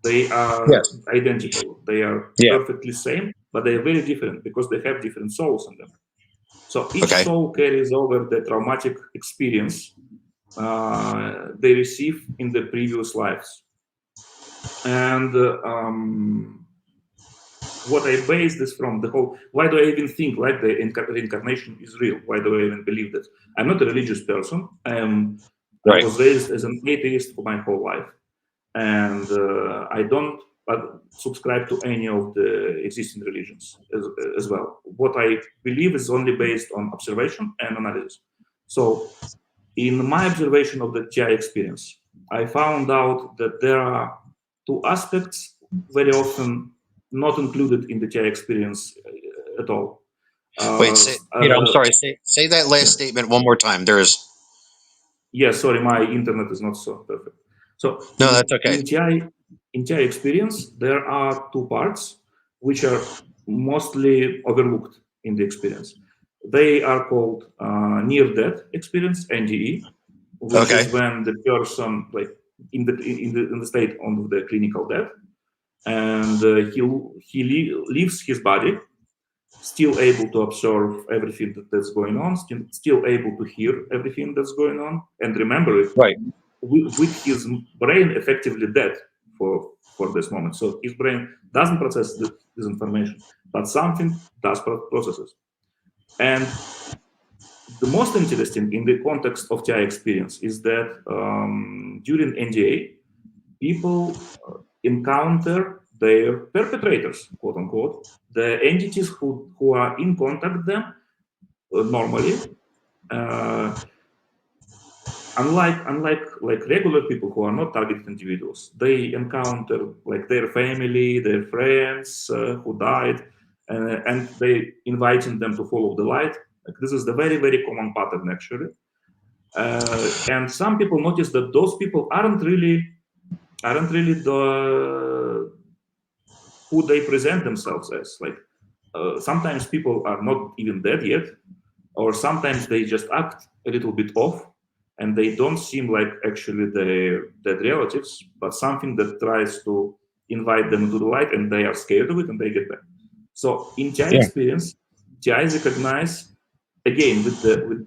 they are Yes. identical, they are Yeah. perfectly same, but they are very different because they have different souls in them. So each Okay. soul carries over the traumatic experience they receive in the previous lives. And what I base this from, the whole, why do I even think like the reincarnation is real? Why do I even believe that? I'm not a religious person. I Right. was raised as an atheist for my whole life, and I don't subscribe to any of the existing religions as well. What I believe is only based on observation and analysis. So in my observation of the TI experience, I found out that there are two aspects very often not included in the TI experience at all. Wait. Uh, Say, Peter, I'm uh, sorry. Say that last yeah, statement one more time. There's yeah. Sorry, my internet is not so perfect. So no. That's okay. in TI experience, there are two parts which are mostly overlooked in the experience. They are called near-death experience (NDE), which Okay. is when the person like in the state of the clinical death, and leaves his body, still able to observe everything that's going on, still able to hear everything that's going on, and remember it Right. with his brain effectively dead for this moment. So his brain doesn't process this information, but something does process it. And the most interesting in the context of TI experience is that during NDA, people encounter their perpetrators, quote unquote, the entities who are in contact with them normally. Uh, unlike like regular people who are not targeted individuals, they encounter like their family, their friends who died, and they inviting them to follow the light. Like this is the very common pattern actually. And some people notice that those people aren't really the who they present themselves as. Like sometimes people are not even dead yet, or sometimes they just act a little bit off, and they don't seem like actually their dead relatives, but something that tries to invite them into the light, and they are scared of it, and they get back. So in TI Yeah. experience, TIs recognize again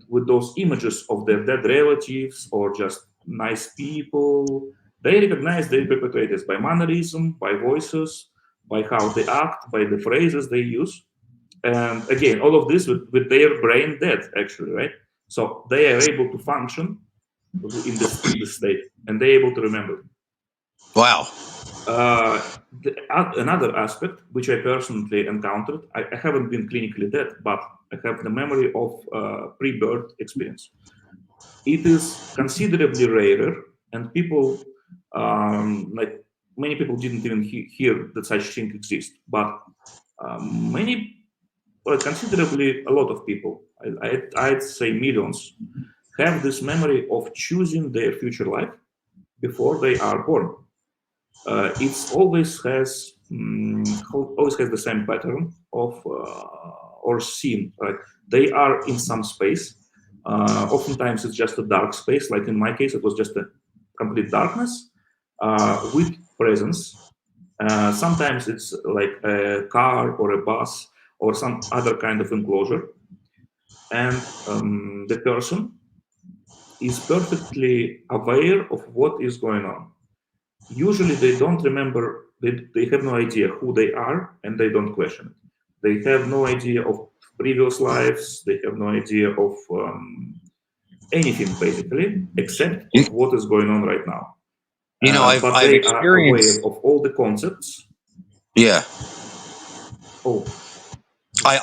with those images of their dead relatives or just nice people. They recognize their perpetrators by mannerism, by voices, by how they act, by the phrases they use. And again, all of this with their brain dead, actually, right? So they are able to function in this state, and they're able to remember. Wow. Another aspect which I personally encountered, I haven't been clinically dead, but I have the memory of pre-birth experience. It is considerably rarer, and people, like many people, didn't even hear that such thing exists. But considerably a lot of people, I'd say millions, have this memory of choosing their future life before they are born. It's always has the same pattern of or scene. Right? They are in some space. Oftentimes, it's just a dark space. Like in my case, it was just a complete darkness with presence. Sometimes it's like a car or a bus or some other kind of enclosure, and the person is perfectly aware of what is going on. Usually they don't remember, they have no idea who they are, and they don't question it. They have no idea of previous lives, they have no idea of anything basically except You, of what is going on right now. I've But I've they are aware experienced. of all the concepts. Yeah, Oh,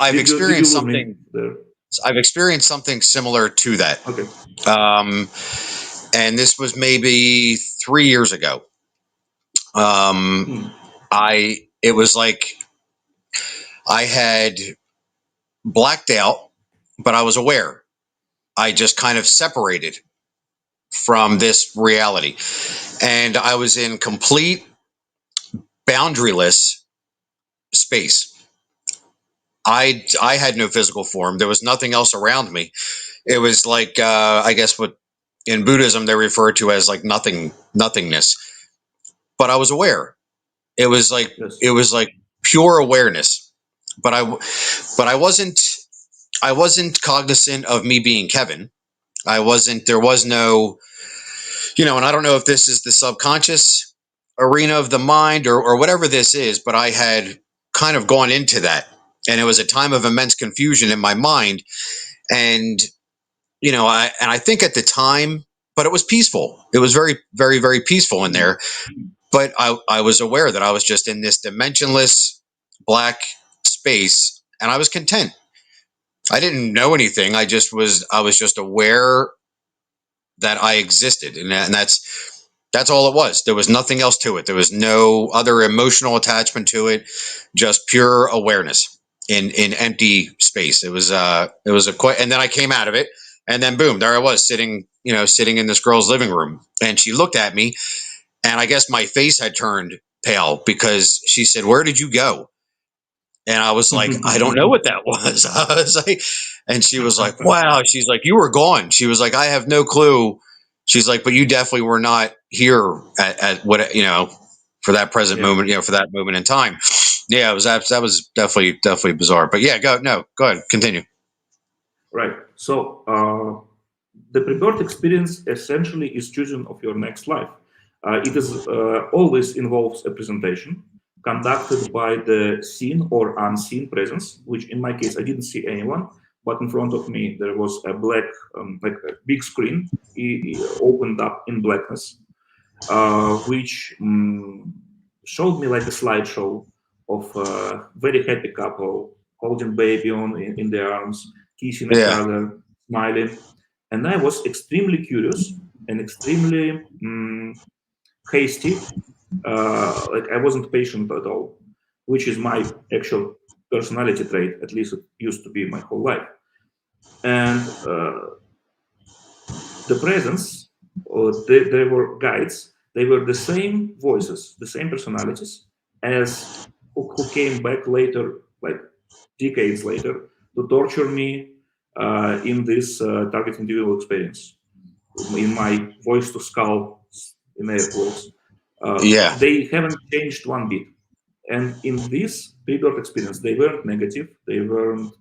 I've did you experienced lose me something. there? I've experienced something similar to that. Okay. Um, and this was maybe 3 years ago. Um, Hmm. it was like I had blacked out, but I was aware. I just kind of separated from this reality, and I was in complete boundaryless space. I had no physical form. There was nothing else around me. It was like I guess what in Buddhism they refer to as like nothingness. But I was aware. It was like Yes. it was like pure awareness. But I wasn't cognizant of me being Kevin. I wasn't. There was no, and I don't know if this is the subconscious arena of the mind or whatever this is, but I had kind of gone into that, and it was a time of immense confusion in my mind, and I think at the time, but it was peaceful. It was very, very, very peaceful in Hmm. there. But I was aware that I was just in this dimensionless black space, and I was content. I didn't know anything. I was just aware that I existed, and that's all it was. There was nothing else to it. There was no other emotional attachment to it. Just pure awareness in empty space. It was a quite, and then I came out of it, and then boom, there I was sitting in this girl's living room, and she looked at me, and I guess my face had turned pale because she said, "Where did you go?" And I was like, "I don't know what that was." I was like, and she was like, "Wow." She's like, "You were gone." She was like, "I have no clue." She's like, "But you definitely were not here at what for that present Yeah. moment, for that moment in time." Yeah, that was definitely bizarre. But yeah, go ahead, continue. Right. So the pre-birth experience essentially is choosing of your next life. It is always involves a presentation conducted by the seen or unseen presence, which in my case I didn't see anyone, but in front of me there was a black, like a big screen opened up in blackness, which showed me like a slideshow of a very happy couple holding baby in their arms, kissing each Yeah, other, smiling. And I was extremely curious and extremely hasty. Like I wasn't patient at all, which is my actual personality trait. At least it used to be my whole life. And the presence, or they were guides. They were the same voices, the same personalities as who came back later, like decades later, to torture me in this target individual experience, in my voice to skull, in air quotes. yeah, They haven't changed one bit. And in this pre-birth experience, they weren't negative. They weren't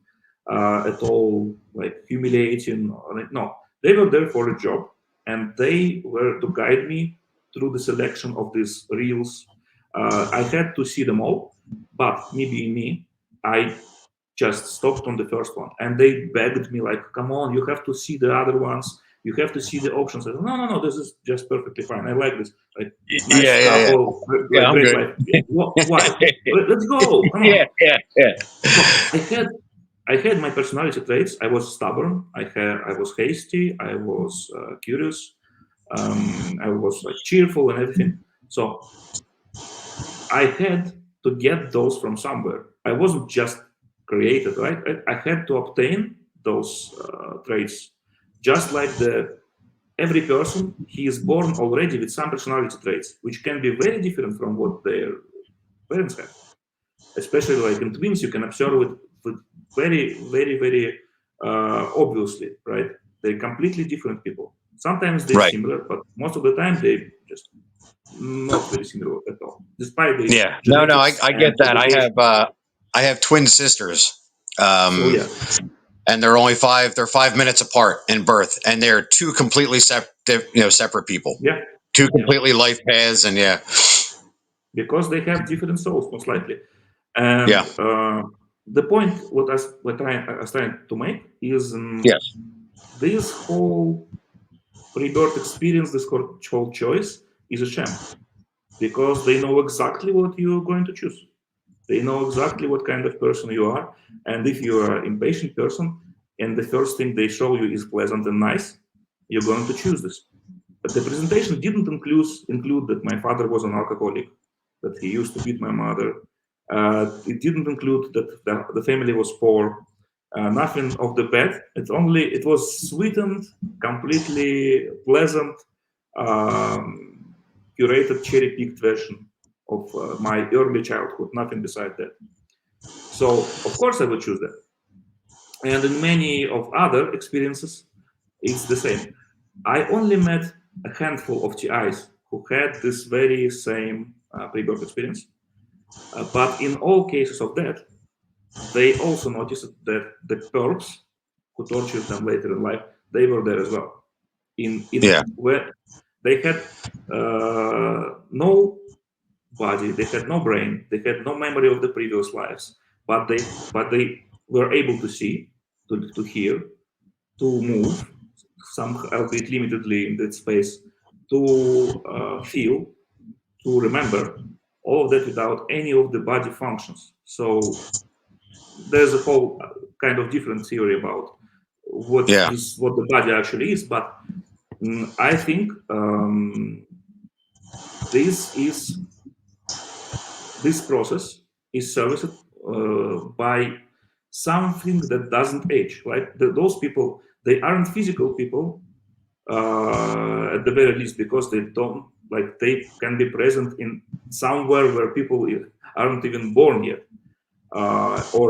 at all like humiliating. No, they were there for a job, and they were to guide me through the selection of these reels. I had to see them all, but me being me, I just stopped on the first one, and they begged me like, "Come on, you have to see the other ones. You have to see the options." I said, "No, no, no, this is just perfectly fine. I like this. Like, yeah, nice yeah, yeah. couple, Yeah, like I'm great good. life. Why? Let's go. Come on." Yeah, yeah, yeah, So I had my personality traits. I was stubborn. I was hasty. I was curious. I was like cheerful and everything. So I had to get those from somewhere. I wasn't just created, right? I had to obtain those traits just like every person, he is born already with some personality traits, which can be very different from what their parents have. Especially like in twins, you can observe it with very, very, very obviously, right? They're completely different people. Sometimes they're Right. similar, but most of the time they just not very similar at all, despite the Yeah. No, genetics I get and that. education. I have twin sisters. So Um, yeah, and they're 5 minutes apart in birth, and they're two completely separate people, yeah, two yeah, completely life paths. And yeah. because they have different souls, most likely. And Yeah. the point I was trying to make is Yes. this whole pre-birth experience, this whole choice is a sham because they know exactly what you're going to choose. They know exactly what kind of person you are, and if you are an impatient person, and the first thing they show you is pleasant and nice, you're going to choose this. But the presentation didn't include that my father was an alcoholic, that he used to beat my mother. It didn't include that the family was poor. Nothing of the bad. It was sweetened, completely pleasant, um, curated, cherry-picked version of my early childhood. Nothing beside that. So of course I would choose that. And in many of other experiences, it's the same. I only met a handful of TIs who had this very same pre-birth experience. But in all cases of that, they also noticed that the perps who tortured them later in life, they were there as well. In Yeah. where they had no body, they had no brain, they had no memory of the previous lives, but they were able to see, to hear, to move, some albeit limitedly in that space, to feel, to remember, all of that without any of the body functions. So there's a whole kind of different theory about Yeah. what the body actually is, but I think this is this process is serviced by something that doesn't age. Like those people, they aren't physical people at the very least because they don't like they can be present in somewhere where people aren't even born yet, or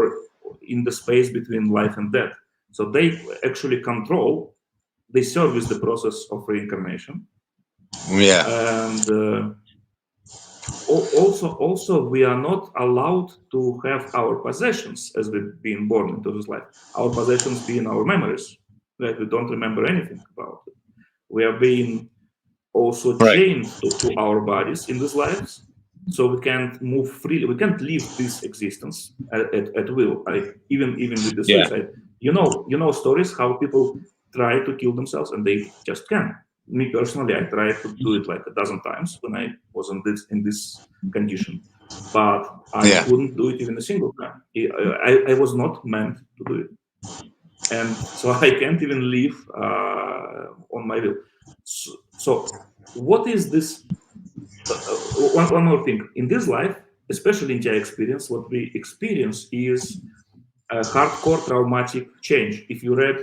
in the space between life and death. So they actually control, they service the process of reincarnation, Yeah. and also we are not allowed to have our possessions as we've been born into this life. Our possessions being our memories, that we don't remember anything about it. We are being also Right. chained to our bodies in these lives, so we can't move freely, we can't live this existence at will, like even with the Yeah. suicide. You know stories how people try to kill themselves and they just can't. Me personally, I tried to do it like a dozen times when I was in this condition, but I Yeah. couldn't do it even a single time. I was not meant to do it, and so I can't even live on my will. So what is this? One more thing. In this life, especially in Jai experience, what we experience is a hardcore traumatic change. If you read,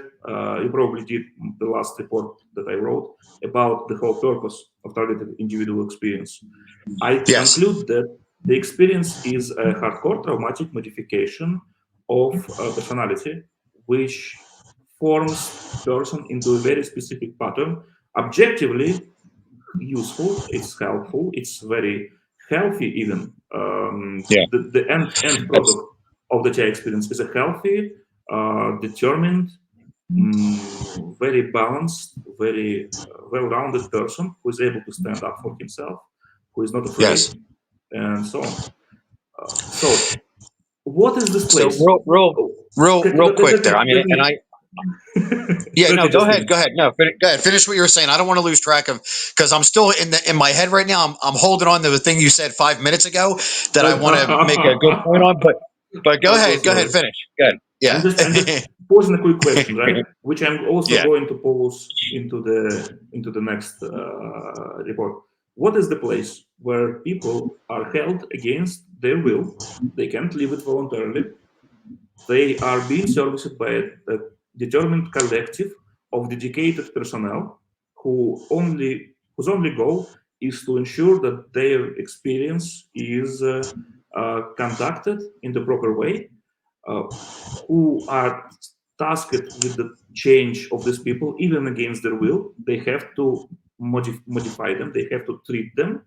you probably did the last report that I wrote about the whole purpose of targeted individual experience. I Yes. conclude that the experience is a hardcore traumatic modification of personality, which forms person into a very specific pattern. Objectively useful, it's helpful, it's very healthy even. Yeah. The end That's product of the TI experience is a healthy, determined, very balanced, very well-rounded person who is able to stand up for himself, who is not afraid, yes. and so on. So, what is this So place? Oh, real quick there. I mean, let and me yeah, let no, me go just ahead. finish. Go ahead. No, go ahead. Finish what you were saying. I don't want to lose track of because I'm still in my head right now. I'm holding on to the thing you said 5 minutes ago that I want to make a good point on. But go I'm so ahead. Go ahead. sorry. Finish. Good. I'm Yeah. just posing a quick question, right? Which I'm also Yeah. going to pose into the next report. What is the place where people are held against their will? They can't leave it voluntarily. They are being serviced by a determined collective of dedicated personnel whose only goal is to ensure that their experience is conducted in the proper way, uh, who are tasked with the change of these people, even against their will. They have to modify them, they have to treat them,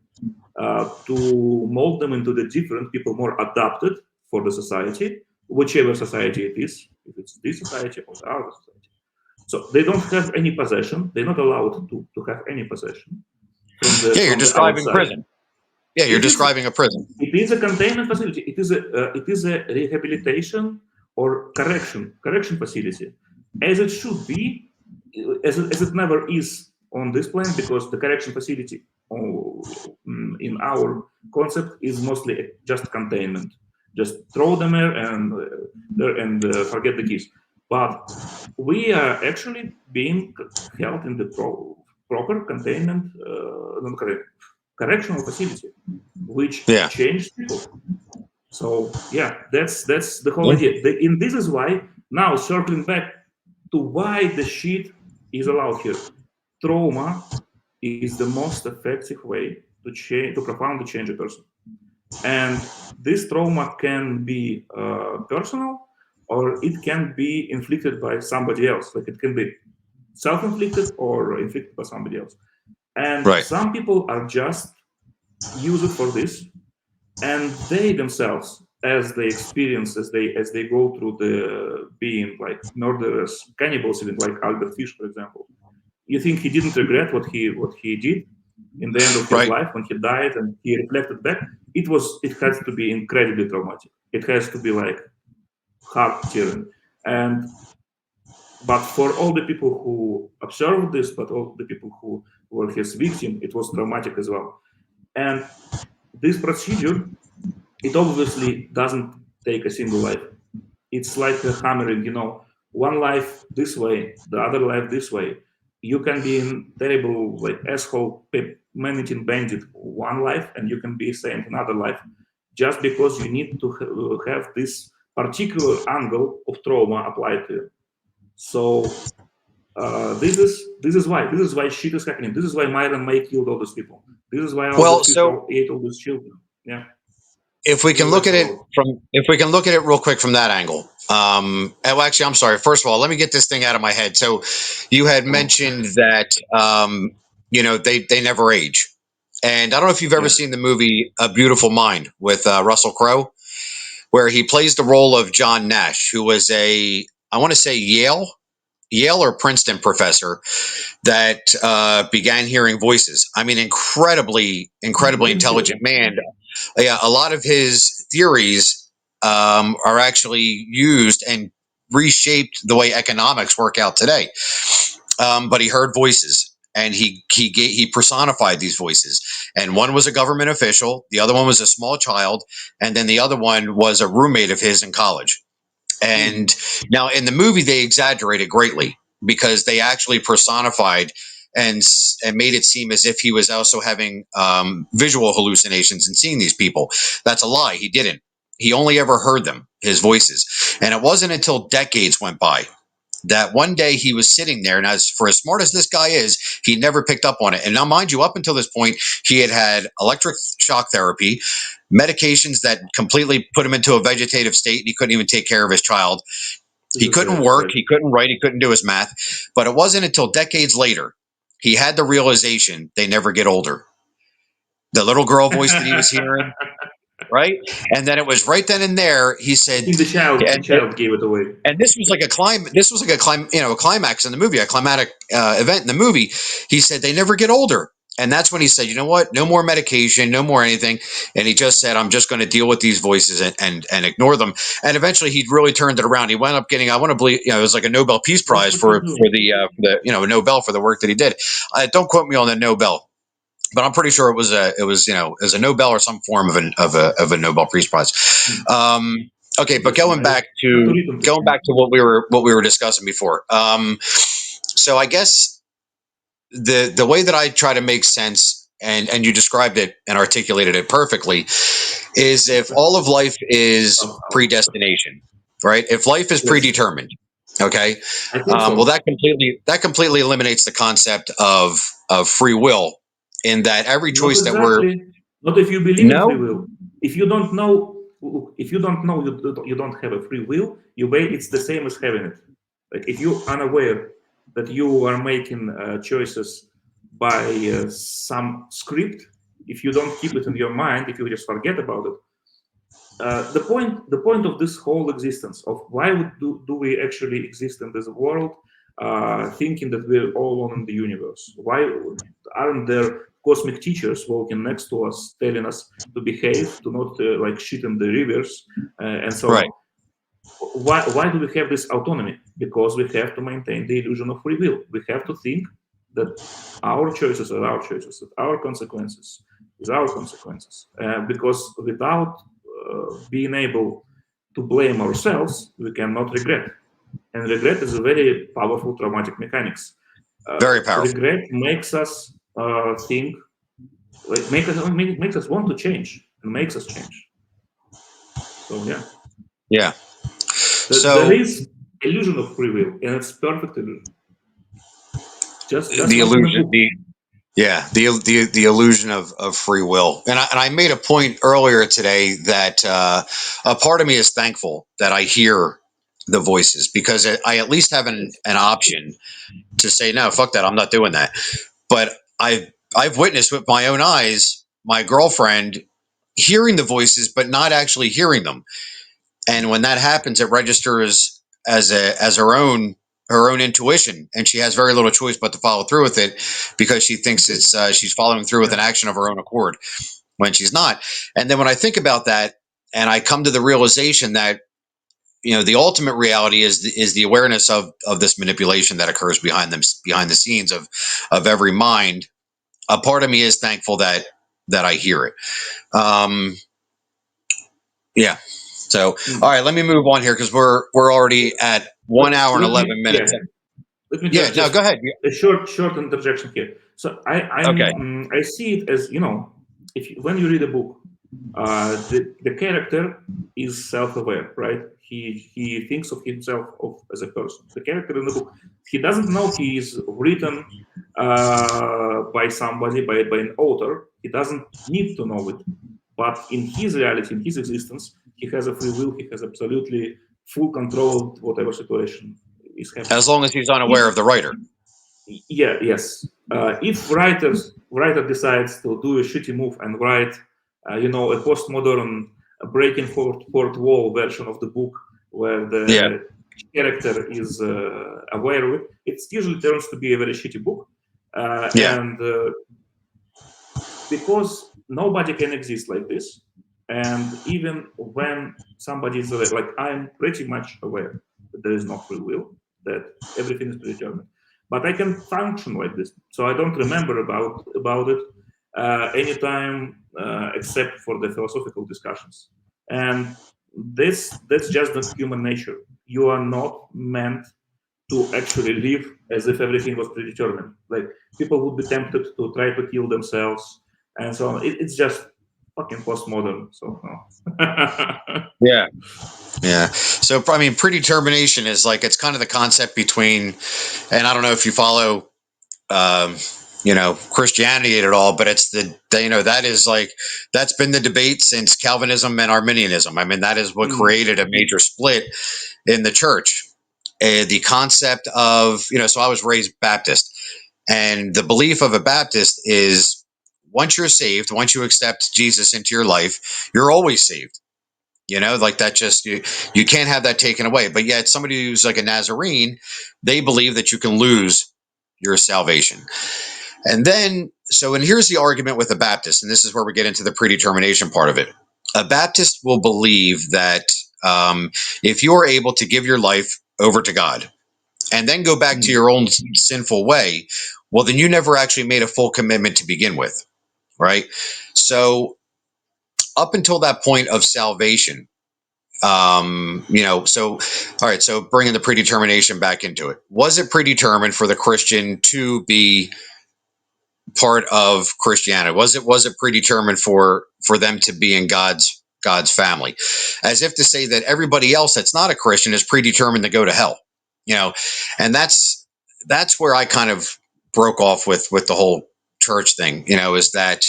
to mold them into the different people more adapted for the society, whichever society it is, if it's this society or the other society. So they don't have any possession. They're not allowed to have any possession Yeah, you're from the describing outside. prison. Yeah, you're It is describing a prison. it is a containment facility. It is a rehabilitation or correction facility, as it should be, as it never is on this planet, because the correction facility in our concept is mostly just containment. Just throw them there and forget the keys. But we are actually being held in the proper containment, correctional facility, which Yeah. changed people. So yeah, that's the whole Yeah. idea. And this is why now, circling back to why the shit is allowed here. Trauma is the most effective way to profoundly change a person. And this trauma can be personal, or it can be inflicted by somebody else. Like, it can be self-inflicted or inflicted by somebody else. And Right. some people are just use it for this, and they themselves, as they experience, as they go through the being like murderers, cannibals, even like Albert Fish, for example. You think he didn't regret what he did in the end of his Right. life when he died and he reflected back? It has to be incredibly traumatic. It has to be like heart tearing. And but for all the people who observed this, but all the people who were his victim, it was traumatic as well. And this procedure, it obviously doesn't take a single life. It's like a hammering, one life this way, the other life this way. You can be in terrible, like, asshole managing bandit one life, and you can be saint another life, just because you need to have this particular angle of trauma applied to you. So this is why shit is happening. This is why Myron May killed all those people. This is why Well, Albert Fish so ate all those children. Yeah, if we this is can why look at it's it allowed. real quick from that angle. Well, actually, I'm sorry. First of all, let me get this thing out of my head. So, you had Oh, mentioned that they never age, and I don't know if you've ever yeah. seen the movie A Beautiful Mind with Russell Crowe, where he plays the role of John Nash, who was I want to say Yale or Princeton professor that began hearing voices. I mean, incredibly Yes, yes. intelligent man. Yeah, a lot of his theories are actually used and reshaped the way economics work out today. But he heard voices, and he personified these voices. And one was a government official, the other one was a small child, and then the other one was a roommate of his in college. And Mhm. now in the movie, they exaggerated greatly because they actually personified and made it seem as if he was also having visual hallucinations and seeing these people. That's a lie. He didn't. He only ever heard them, his voices. And it wasn't until decades went by that one day he was sitting there, and as smart as this guy is, he never picked up on it. And now, mind you, up until this point, he had electric shock therapy, medications that completely put him into a vegetative state, and he couldn't even take care of his child. This He is couldn't very work, sad. he couldn't write, he couldn't do his math. But it wasn't until decades later he had the realization they never get older. The little girl voice that he was hearing, right? And then it was right then and there he I said, think the child gave it away. and this was like a climax in the movie, a climatic event in the movie. He said they never get older, and that's when he said, you know what, no more medication, no more anything. And he just said, I'm just going to deal with these voices and ignore them. And eventually he really turned it around. He wound up getting, I want to believe, it was like a Nobel Peace That's Prize what you for do. the a Nobel for the work that he did. Don't quote me on the Nobel, but I'm pretty sure it was a Nobel or some form of a Nobel Peace Prize. Mm. Um, okay, but Interesting. I have to read on this. going back to what we were discussing before. So I guess the way that I try to make sense, and you described it and articulated it perfectly, is if all of life is Somehow. predestination, right? If life is Yes. predetermined, Okay. I think Well, so. that completely eliminates the concept of free will, in that every Not choice that we're exactly. Not if you believe in free no will. If you don't know, look, if you don't know you don't have a free will, it's the same as having it. Like if you're unaware that you are making choices by some script, if you don't keep it in your mind, if you just forget about it, the point of this whole existence of why do we actually exist in this world, thinking that we're all alone in the universe, why aren't there cosmic teachers walking next to us telling us to behave, to not like shit in the rivers, and so right. on? Why do we have this autonomy? Because we have to maintain the illusion of free will. We have to think that our choices are our choices, that our consequences is our consequences, because without being able to blame ourselves, we cannot regret. And regret is a very powerful traumatic mechanics. Very powerful. Regret makes us think, like makes us want to change and makes us change. So yeah, Yeah. there So is illusion of free will, and it's perfect illusion, just the not in a illusion, book. the illusion of free will, and I made a point earlier today that a part of me is thankful that I hear the voices, because I at least have an option to say no, fuck that, I'm not doing that. But I've witnessed with my own eyes my girlfriend hearing the voices but not actually hearing them. And when that happens, it registers as her own intuition, and she has very little choice but to follow through with it, because she thinks Okay. it's she's following through with Yeah. an action of her own accord, when she's not. And then when I think about that, and I come to the realization that, the ultimate reality is the awareness of this manipulation that occurs behind the scenes of every mind. A part of me is thankful that I hear it. Um, yeah. So, all Mm. right, let me move on here, because we're already at one hour and Let me 11 minutes. let me Yeah. No, just go ahead. a short interjection here. So Okay. I see it as, if when you read a book, the character is self-aware, right? He thinks of himself as a person. The character in the book, he doesn't know he is written by somebody, by an author. He doesn't need to know it, but in his reality, in his existence, he has a free will. He has absolutely full control of whatever situation is happening. As long as he's unaware If of the writer. Yeah, yes, if writer decides to do a shitty move and write, a postmodern breaking fourth wall version of the book where Yeah. the character is aware of it, it usually turns to be a very shitty book, Yeah. and because nobody can exist like this. And even when somebody is aware, like I'm pretty much aware that there is no free will, that everything is predetermined, but I can function like this. So I don't remember about it anytime except for the philosophical discussions. And that's just the human nature. You are not meant to actually live as if everything was predetermined. Like people would be tempted to try to kill themselves and so on. It's just fucking postmodern. So no. Yeah. Yeah. So, I mean, predetermination is like, it's kind of the concept between, and I don't know if you follow, um, Christianity at all, but it's that is like, that's been the debate since Calvinism and Arminianism. I mean, that is what Mm, created a major split in the church. The concept of, so I was raised Baptist, and the belief of a Baptist is, once you're saved, once you accept Jesus into your life, you're always saved. Like that, just you can't have that taken away. But yet, somebody who's like a Nazarene, they believe that you can lose your salvation. And then, and here's the argument with a Baptist, and this is where we get into the predetermination part of it. A Baptist will believe that, if you're able to give your life over to God and then go back to mm, your own sinful way, well, then you never actually made a full commitment to begin with, right? So, up until that point of salvation, so, all right, so bringing the predetermination back into it, was it predetermined for the Christian to be part of Christianity? Was it predetermined for them to be in God's family? As if to say that everybody else that's not a Christian is predetermined to go to hell. you know, and that's where I kind of broke off with the whole church thing, is that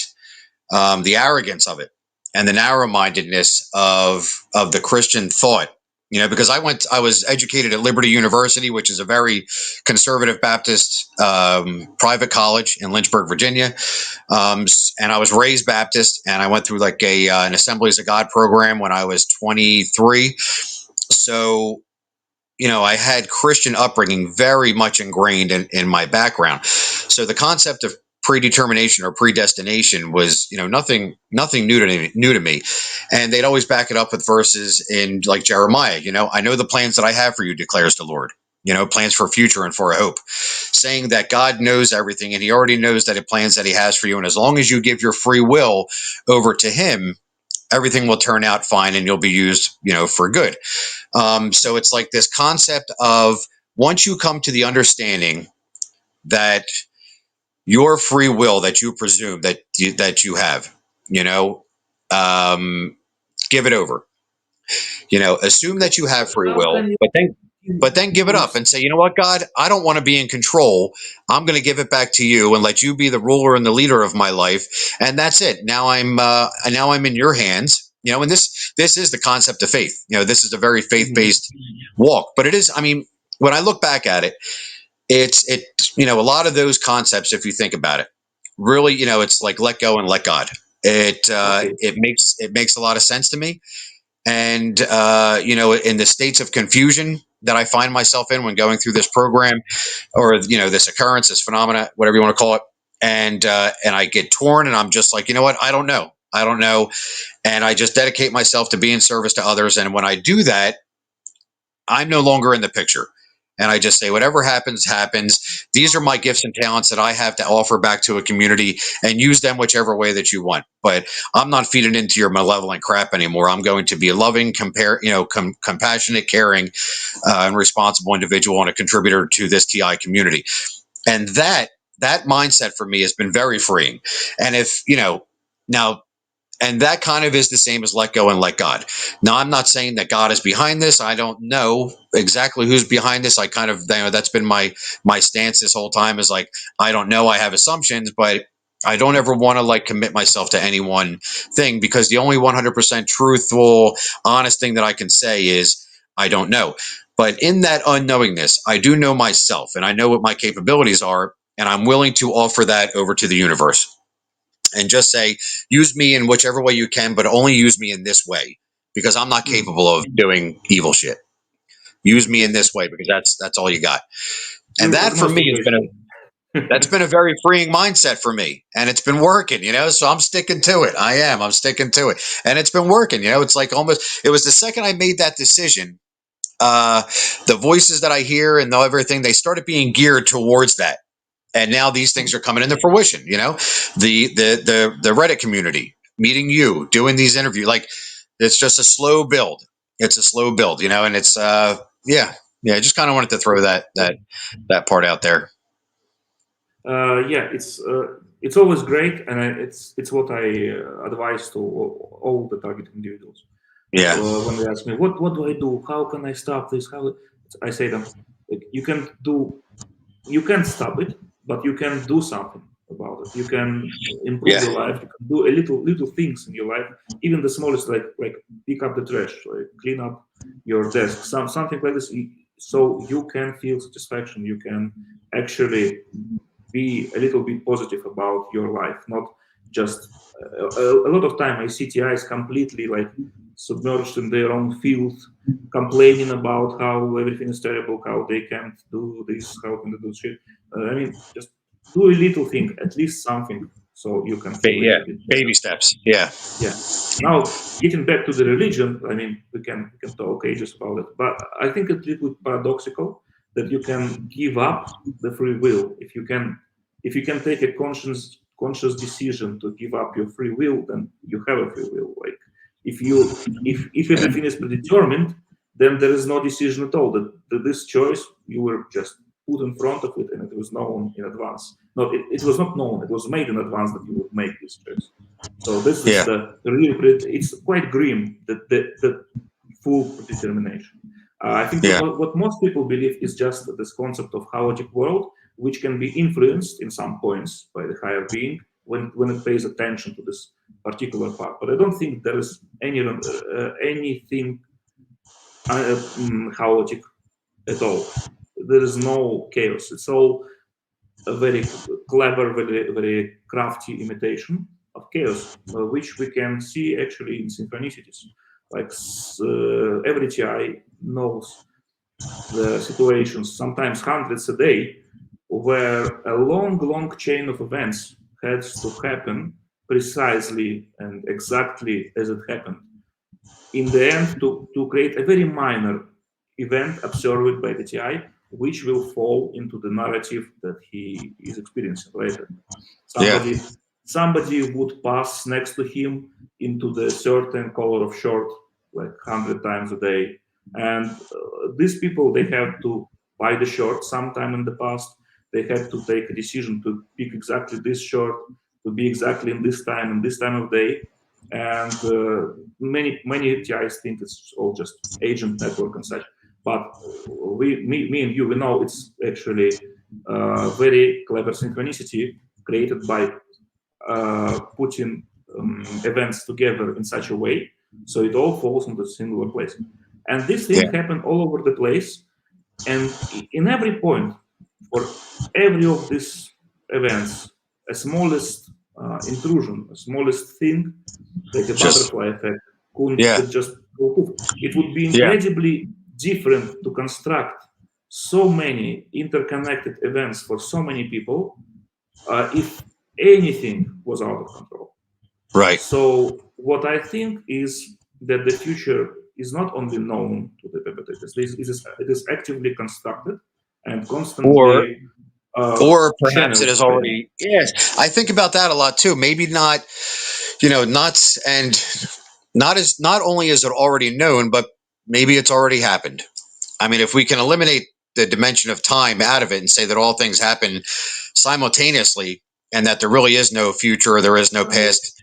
the arrogance of it and the narrow-mindedness of the Christian thought. Because I was educated at Liberty University, which is a very conservative Baptist private college in Lynchburg, Virginia, and I was raised Baptist, and I went through like an Assemblies of God program when I was 23. So I had Christian upbringing very much ingrained in my background. So the concept of predetermination or predestination was, nothing new to me. And they'd always back it up with verses in like Jeremiah, I know the plans that I have for you, declares the Lord. Plans for a future and for a hope, saying that God knows everything and he already knows that it plans that he has for you. And as long as you give your free will over to him, everything will turn out fine and you'll be used, for good. So it's like this concept of once you come to the understanding that your free will that you presume that you have, um, give it over. Assume that you have free How will, can you but then give it up use? and say, you know what, God, I don't want to be in control. I'm going to give it back to you and let you be the ruler and the leader of my life, and that's it. Now I'm in your hands. And this is the concept of faith. This is a very faith Mhm. based walk, but it is. I mean, when I look back at it, a lot of those concepts, if you think about it, really, it's like let go and let God. Okay. It makes a lot of sense to me. And in the states of confusion that I find myself in when going through this program, or this occurrence, this phenomena, whatever you want to call it, and I get torn, and I'm just like, you know what, I don't know, and I just dedicate myself to being service to others. And when I do that, I'm no longer in the picture. And I just say, whatever happens, happens. These are my gifts and talents that I have to offer back to a community, and use them whichever way that you want. But I'm not feeding into your malevolent crap anymore. I'm going to be a loving, compassionate, caring, and responsible individual and a contributor to this TI community. And that mindset for me has been very freeing. And if, now, and that kind of is the same as let go and let God. Now, I'm not saying that God is behind this. I don't know exactly who's behind this. I kind of, that's been my stance this whole time, is like, I don't know. I have assumptions, but I don't ever want to like commit myself to any one thing, because the only 100% truthful, honest thing that I can say is I don't know. But in that unknowingness, I do know myself and I know what my capabilities are, and I'm willing to offer that over to the universe and just say, use me in whichever way you can, but only use me in this way, because I'm not Mhm. capable of doing evil shit. Use me in Yes. this way, because that's all you got. And You're that for me agnostic, basically. that's been a very freeing mindset for me, and it's been working, so I'm sticking to it. I'm sticking to it, and it's been working. It's like almost, it was the second I made that decision, uh the voices that I hear and everything, they started being geared towards that. And now these things are coming into fruition. The Reddit community, meeting you, doing these interviews, like, it's just a slow build. It's a slow build, and it's yeah. I just kind of wanted to throw that part out there. Yeah, it's always great, and it's what I advise to all the target individuals. Yeah, When they ask me what do I do, how can I stop this, how I say them, like, you can't stop it, but you can do something about it. You can improve yeah, your life. You can do a little things in your life, even the smallest, like pick up the trash, like clean up your desk, something like this. So you can feel satisfaction. You can actually be a little bit positive about your life, not just a lot of time I see TIs completely like submerged in their own field, complaining about how everything is terrible, how they can't do this, how can they do shit. I mean, just do a little thing, at least something, so you can feel a yeah. little bit better. Baby steps. Yeah, Yeah. Now, getting back to the religion, I mean, we can talk ages about it, but I think it's a little bit paradoxical that you can give up the free will. If you can take a conscious decision to give up your free will, then you have a free will. Like, if everything is predetermined, then there is no decision at all. That this choice, you were just put in front of it, and it was known in advance. No, it was not known. It was made in advance that you would make this choice. So this is yeah, the real. It's quite grim, the full predetermination. I think Yeah. what most people believe is just this concept of chaotic world, which can be influenced in some points by the higher being when it pays attention to this particular part. But I don't think there is anything chaotic at all. There is no chaos. It's all a very clever, very crafty imitation of chaos, which we can see actually in synchronicities. Like every TI knows the situations, sometimes hundreds a day, where a long, long chain of events has to happen precisely and exactly as it happened. In the end, to create a very minor event observed by the TI, which will fall into the narrative that he is experiencing later. Yeah. Somebody would pass next to him into the certain color of shirt like 100 times a day, and these people, they have to buy the shirt sometime in the past. They had to take a decision to pick exactly this shirt to be exactly in this time and this time of day. And many TIs think it's all just agent network and such, but me and you, we know it's actually very clever synchronicity created by putting events together in such a way so it all falls into a singular place. And this Yeah. thing happened all over the place, and in every point, for every of these events, a smallest intrusion, a smallest thing, like a Just butterfly effect, could yeah. just go poof. It would be Yeah. incredibly different to construct so many interconnected events for so many people if anything was out of control. Right. So what I think is that the future is not only known to the perpetrators; it is actively constructed and Or constantly perhaps it channeled is by them. already. Yes, I think about that a lot too. Maybe not, not and not only is it already known, but maybe it's already happened. I mean, if we can eliminate the dimension of time out of it and say that all things happen simultaneously and that there really is no future or there is no I, past,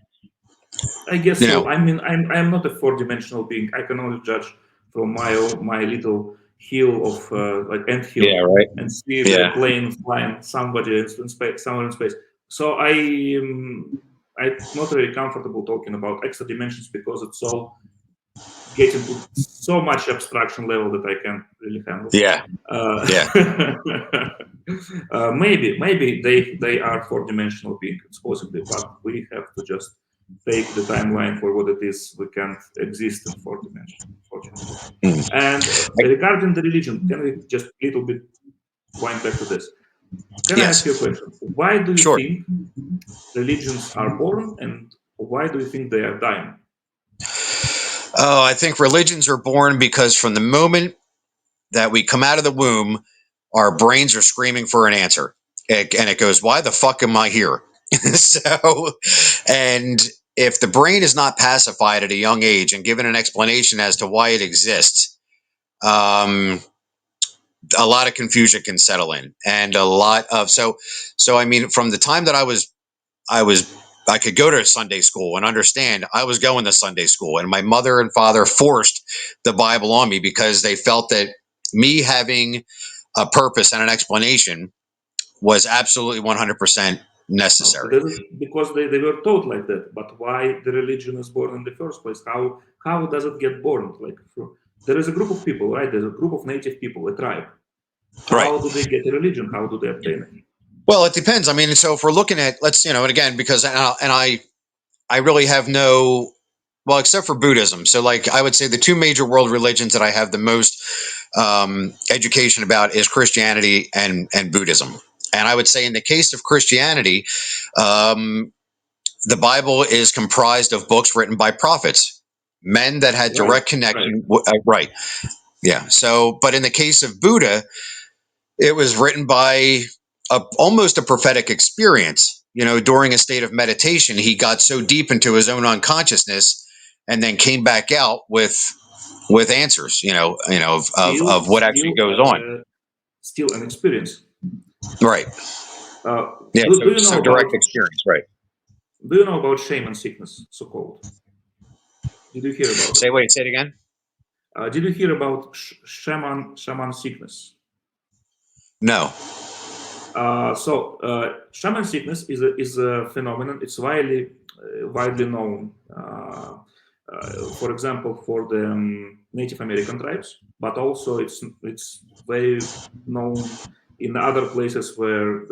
I guess you so. know. I mean, I'm not a four-dimensional being. I can only judge from my little hill of like ant hill Yeah, right. and see the Yeah. plane flying somebody in space, somewhere in space. So I'm not really comfortable talking about extra dimensions because it's all getting to so much abstraction level that I can't really handle. Yeah. Yeah. Maybe they are four-dimensional beings, possibly, but we have to just take the timeline for what it is. We can't exist in four dimensions, unfortunately. Mm. And regarding the religion, can we just a little bit point back to this? Can I ask you a Yes. question? Why do you Sure. think religions are born, and why do you think they are dying? Oh, I think religions are born because from the moment that we come out of the womb, our brains are screaming for an answer. And it goes, why the fuck am I here? So, and if the brain is not pacified at a young age and given an explanation as to why it exists, um, a lot of confusion can settle in, and a lot of so I mean, from the time that I was I could go to Sunday school and understand I was going to Sunday school, and my mother and father forced the Bible on me because they felt that me having a purpose and an explanation was absolutely 100% No, necessary. because they were taught like that. But why the religion is born in the first place? How does it get born? Like there is a group of people, right? There's a group of native people, a tribe. Right. How do they get a religion? How do they obtain it? Well, it depends. I mean, so if we're looking at, let's, and again, because, I really have no, well, except for Buddhism. So, like, I would say the two major world religions that I have the most education about is Christianity and Buddhism. And I would say in the case of Christianity, um, the Bible is comprised of books written by prophets, men that had Right, direct right. connection. Right. Yeah. So, but in the case of Buddha, it was written by almost a prophetic experience. During a state of meditation, he got so deep into his own unconsciousness, and then came back out with answers. Of what actually goes on. Still an experience. Right. Uh, Yeah. do, So do you so know direct about experience. Right. shaman sickness, so called? Did you hear about it? Say it again. Did you hear about shaman sickness? No. Shaman sickness is a phenomenon. It's widely known. For example, for the Native American tribes, but also it's very known in other places where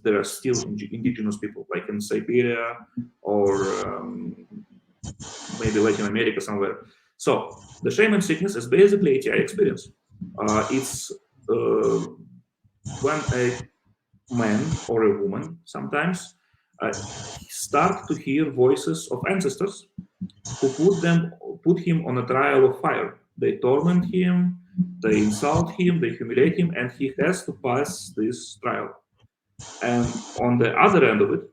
there are still indigenous people, like in Siberia or maybe Latin America somewhere. So the shaman sickness is basically ATI experience. It's when a man or a woman sometimes uh, start to hear voices of ancestors who put him on a trial of fire. They torment him, they insult him, they humiliate him, and he has to pass this trial. And on the other end of it,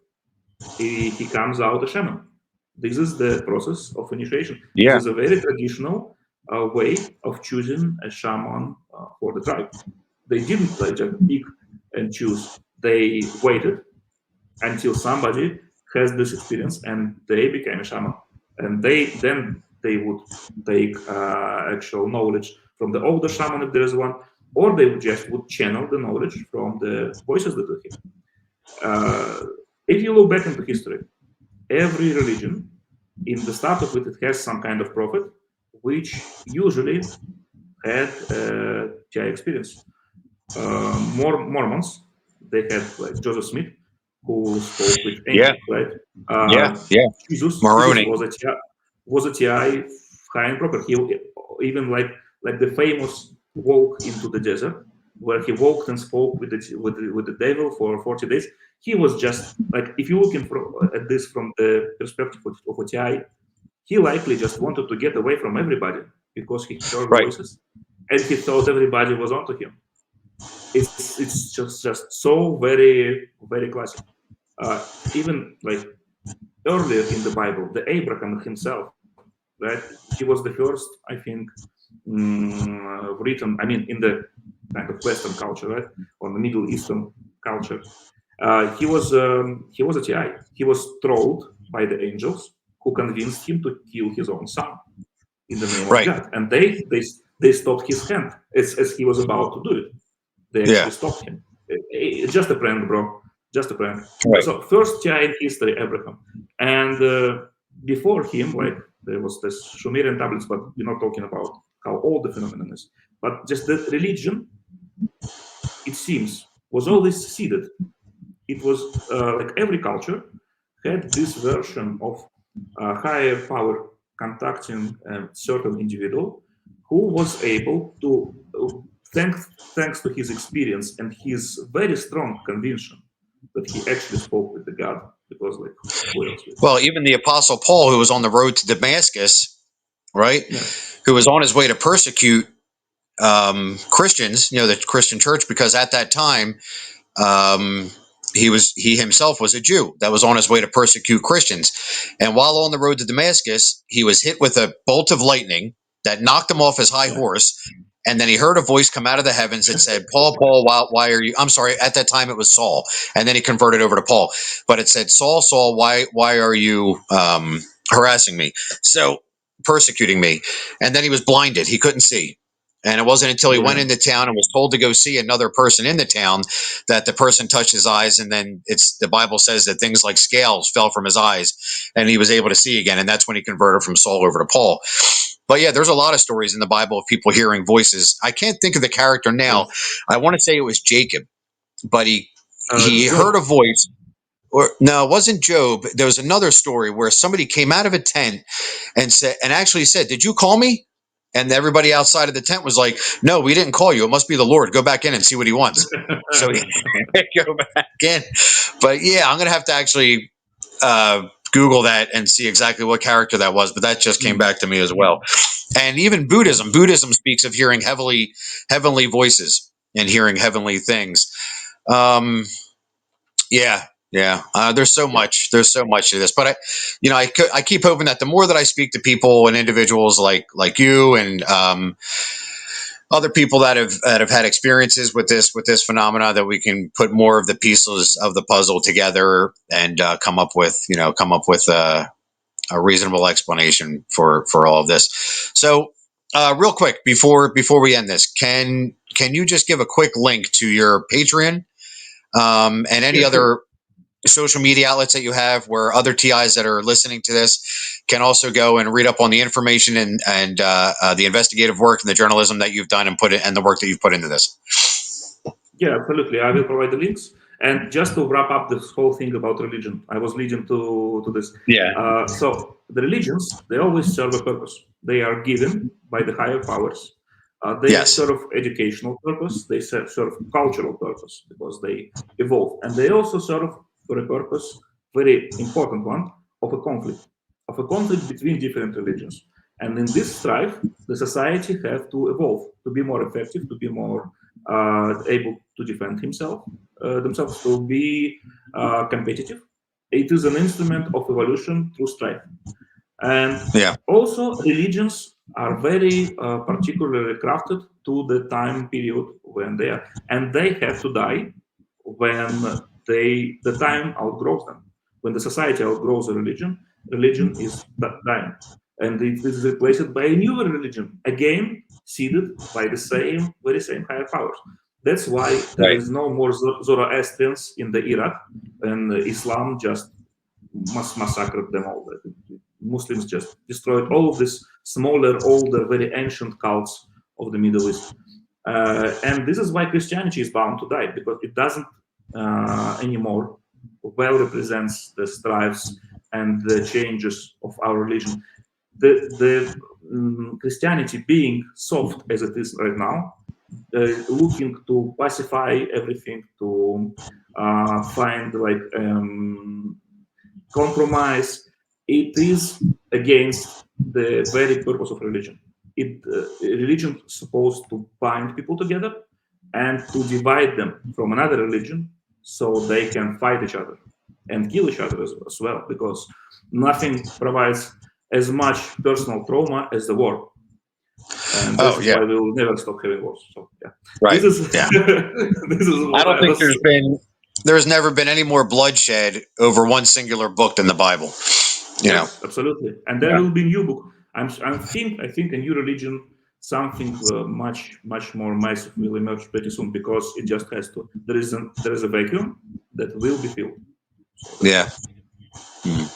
he comes out a shaman. This is the process of initiation. This Yeah. is a very traditional way of choosing a shaman for the tribe. They didn't like just pick and choose. They waited until somebody has this experience and they became a shaman, and they would take actual knowledge from the older shaman if there is one, or they would channel the knowledge from the voices that they hear. If you look back into history, every religion in the start of it has some kind of prophet which usually had TI experience. Mormons, they had like Joseph Smith, who spoke with Yeah. angels, right? Yeah. Uh, Yeah. Jesus Moroni. was a TI high and proper. He even like the famous walk into the desert, where he walked and spoke with the devil for 40 days. He was just like, if you're looking at this from the perspective of a TI, he likely just wanted to get away from everybody because he heard Right. voices and he thought everybody was onto him. It's just so very classic. Even like earlier in the Bible, the Abraham himself, right? He was the first, I think, written. I mean, in the kind of Western culture, right, or the Middle Eastern culture. He was a TI. He was trolled by the angels who convinced him to kill his own son in the name of Right. God, and they stopped his hand as he was about to do it. They Yeah. actually stopped him. Just a prank, bro. Just a prank. Right. So first guy in history, Abraham, and before him, like there was this Sumerian tablets, but we're not talking about how old the phenomenon is. But just the religion, it seems, was always seeded. It was like every culture had this version of higher power contacting a certain individual who was able to, thanks to his experience and his very strong conviction that he actually spoke with the God, because like who else would? Well, even the Apostle Paul, who was on the road to Damascus, right, Yeah, who was on his way to persecute Christians, the Christian church, because at that time um, he himself was a Jew that was on his way to persecute Christians, and while on the road to Damascus, he was hit with a bolt of lightning that knocked him off his high yeah, horse. And then he heard a voice come out of the heavens that said, Paul, Paul, why are you? I'm sorry, at that time it was Saul. And then he converted over to Paul. But it said, Saul, Saul, why are you harassing me? So persecuting me. And then he was blinded. He couldn't see. And it wasn't until he went yeah. into town and was told to go see another person in the town that the person touched his eyes. And then the Bible says that things like scales fell from his eyes and he was able to see again. And that's when he converted from Saul over to Paul. But yeah, there's a lot of stories in the Bible of people hearing voices. I can't think of the character now. Yes. I want to say it was Jacob, but he heard a Job. voice. Or no, it wasn't Job. There was another story where somebody came out of a tent and actually said, "Did you call me?" And everybody outside of the tent was like, "No, we didn't call you. It must be the Lord. Go back in and see what he wants." So he go back in. But yeah, I'm gonna have to actually Google that and see exactly what character that was. But that just came Mm. back to me as well. And even Buddhism speaks of hearing heavenly voices and hearing heavenly things. Um, yeah, yeah. Yeah. There's so much to this, but I keep hoping that the more that I speak to people and individuals like you and other people that have had experiences with this phenomena, that we can put more of the pieces of the puzzle together and come up with a reasonable explanation for all of this. So Real quick before we end this, can you just give a quick link to your Patreon and any Yeah, sure. other social media outlets that you have where other TIs that are listening to this can also go and read up on the information and the investigative work and the journalism that you've done and put it and the work that you've put into this. Yeah, absolutely. I will provide the links. And just to wrap up this whole thing about religion, I was leading to this. Yeah. So the religions, they always serve a purpose. They are given by the higher powers. They Yes. serve educational purpose. They serve cultural purpose because they evolve, and they also serve for a purpose, very important one, of a conflict between different religions. And in this strife, the society have to evolve to be more effective, to be more able to defend themselves, to be competitive. It is an instrument of evolution through strife. And Yeah. also, religions are very particularly crafted to the time period when they are, and they have to die when the time outgrows them. When the society outgrows a religion, religion is dying, and it is replaced by a newer religion, again seeded by the very same higher powers. That's why there Right. is no more Zoroastrians in the Iraq, and Islam just massacred them all. The Muslims just destroyed all of these smaller, older, very ancient cults of the Middle East. And this is why Christianity is bound to die, because it doesn't anymore well represents the strives and the changes of our religion. The Christianity being soft as it is right now, looking to pacify everything, to find like compromise, it is against the very purpose of religion. Religion is supposed to bind people together and to divide them from another religion so they can fight each other and kill each other as well, because nothing provides as much personal trauma as the war, and this Oh is yeah. why we will never stop having wars. So yeah, Right. this is Yeah. this is I what don't I think was. there's never been any more bloodshed over one singular book than the Bible. You know. Yes, absolutely. And there Yeah. will be new book. I think a new religion, something much more massive will emerge pretty soon, because it just has to. There is a vacuum that will be filled. So that's Yeah. why. Mhm.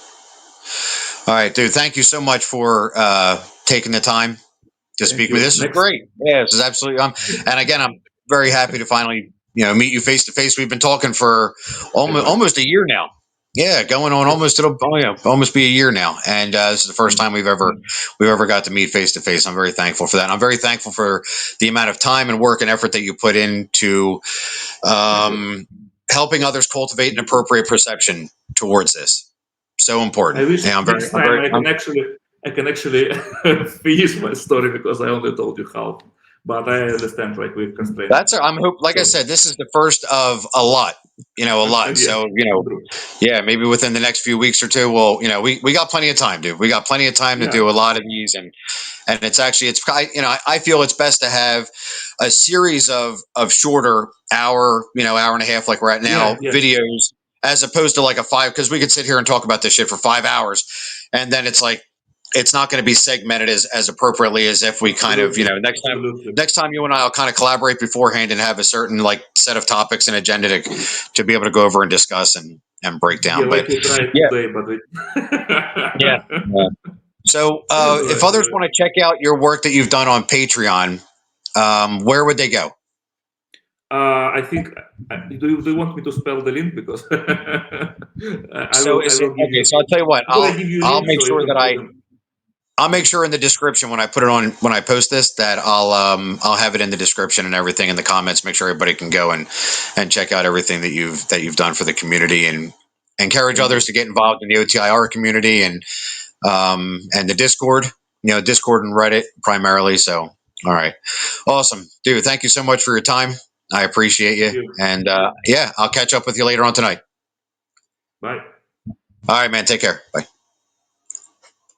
All right, dude. Thank you so much for taking the time to Thank speak with me. you. This is Next. great. Yeah, this is absolutely. And again, I'm very happy to finally, meet you face to face. We've been talking for Likewise. almost a year now. Yeah, going on Yes. almost almost be a year now, and this is the first Mhm. time we've ever got to meet face to face. I'm very thankful for that. And I'm very thankful for the amount of time and work and effort that you put into Thank you. um, helping others cultivate an appropriate perception towards this. So I important. wish Yeah, next time I can actually finish my story, because I only told you half. But I understand, like, we're constrained. I'm hope. Like I So said, this is the first of a lot. A lot. yeah, So true. yeah, maybe within the next few weeks or two, we'll, we got plenty of time, dude. We got plenty of time to Yeah, do a lot of these, and it's actually I feel it's best to have a series of shorter hour and a half like we're at now yeah, yeah. videos as opposed to like a five, because we could sit here and talk about this shit for 5 hours, and then it's like it's not going to be segmented as appropriately as if we kind of Absolutely, next time. absolutely. Next time you and I will kind of collaborate beforehand and have a certain like set of topics and agenda to be able to go over and discuss and break Yeah, down. like But we tried yeah, today, but we. yeah. Yeah. So That's all if right. others want to check out your work that you've done on Patreon, where would they go? I think. Do you want me to spell the link? Because I So will. I is it will give okay? you. So I'll tell you what. I'm gonna give you a I'll link make so you sure can that put them. I'll make sure in the description when I put it on when I post this that I'll have it in the description and everything in the comments. Make sure everybody can go and check out everything that you've done for the community and encourage Thank others you. to get involved in the OTIR community and the Discord. Discord and Reddit primarily. So all right, awesome, dude. Thank you so much for your time. I appreciate Thank you, you. and yeah, I'll catch up with you later on tonight. Bye. All right, man. Take care. Bye.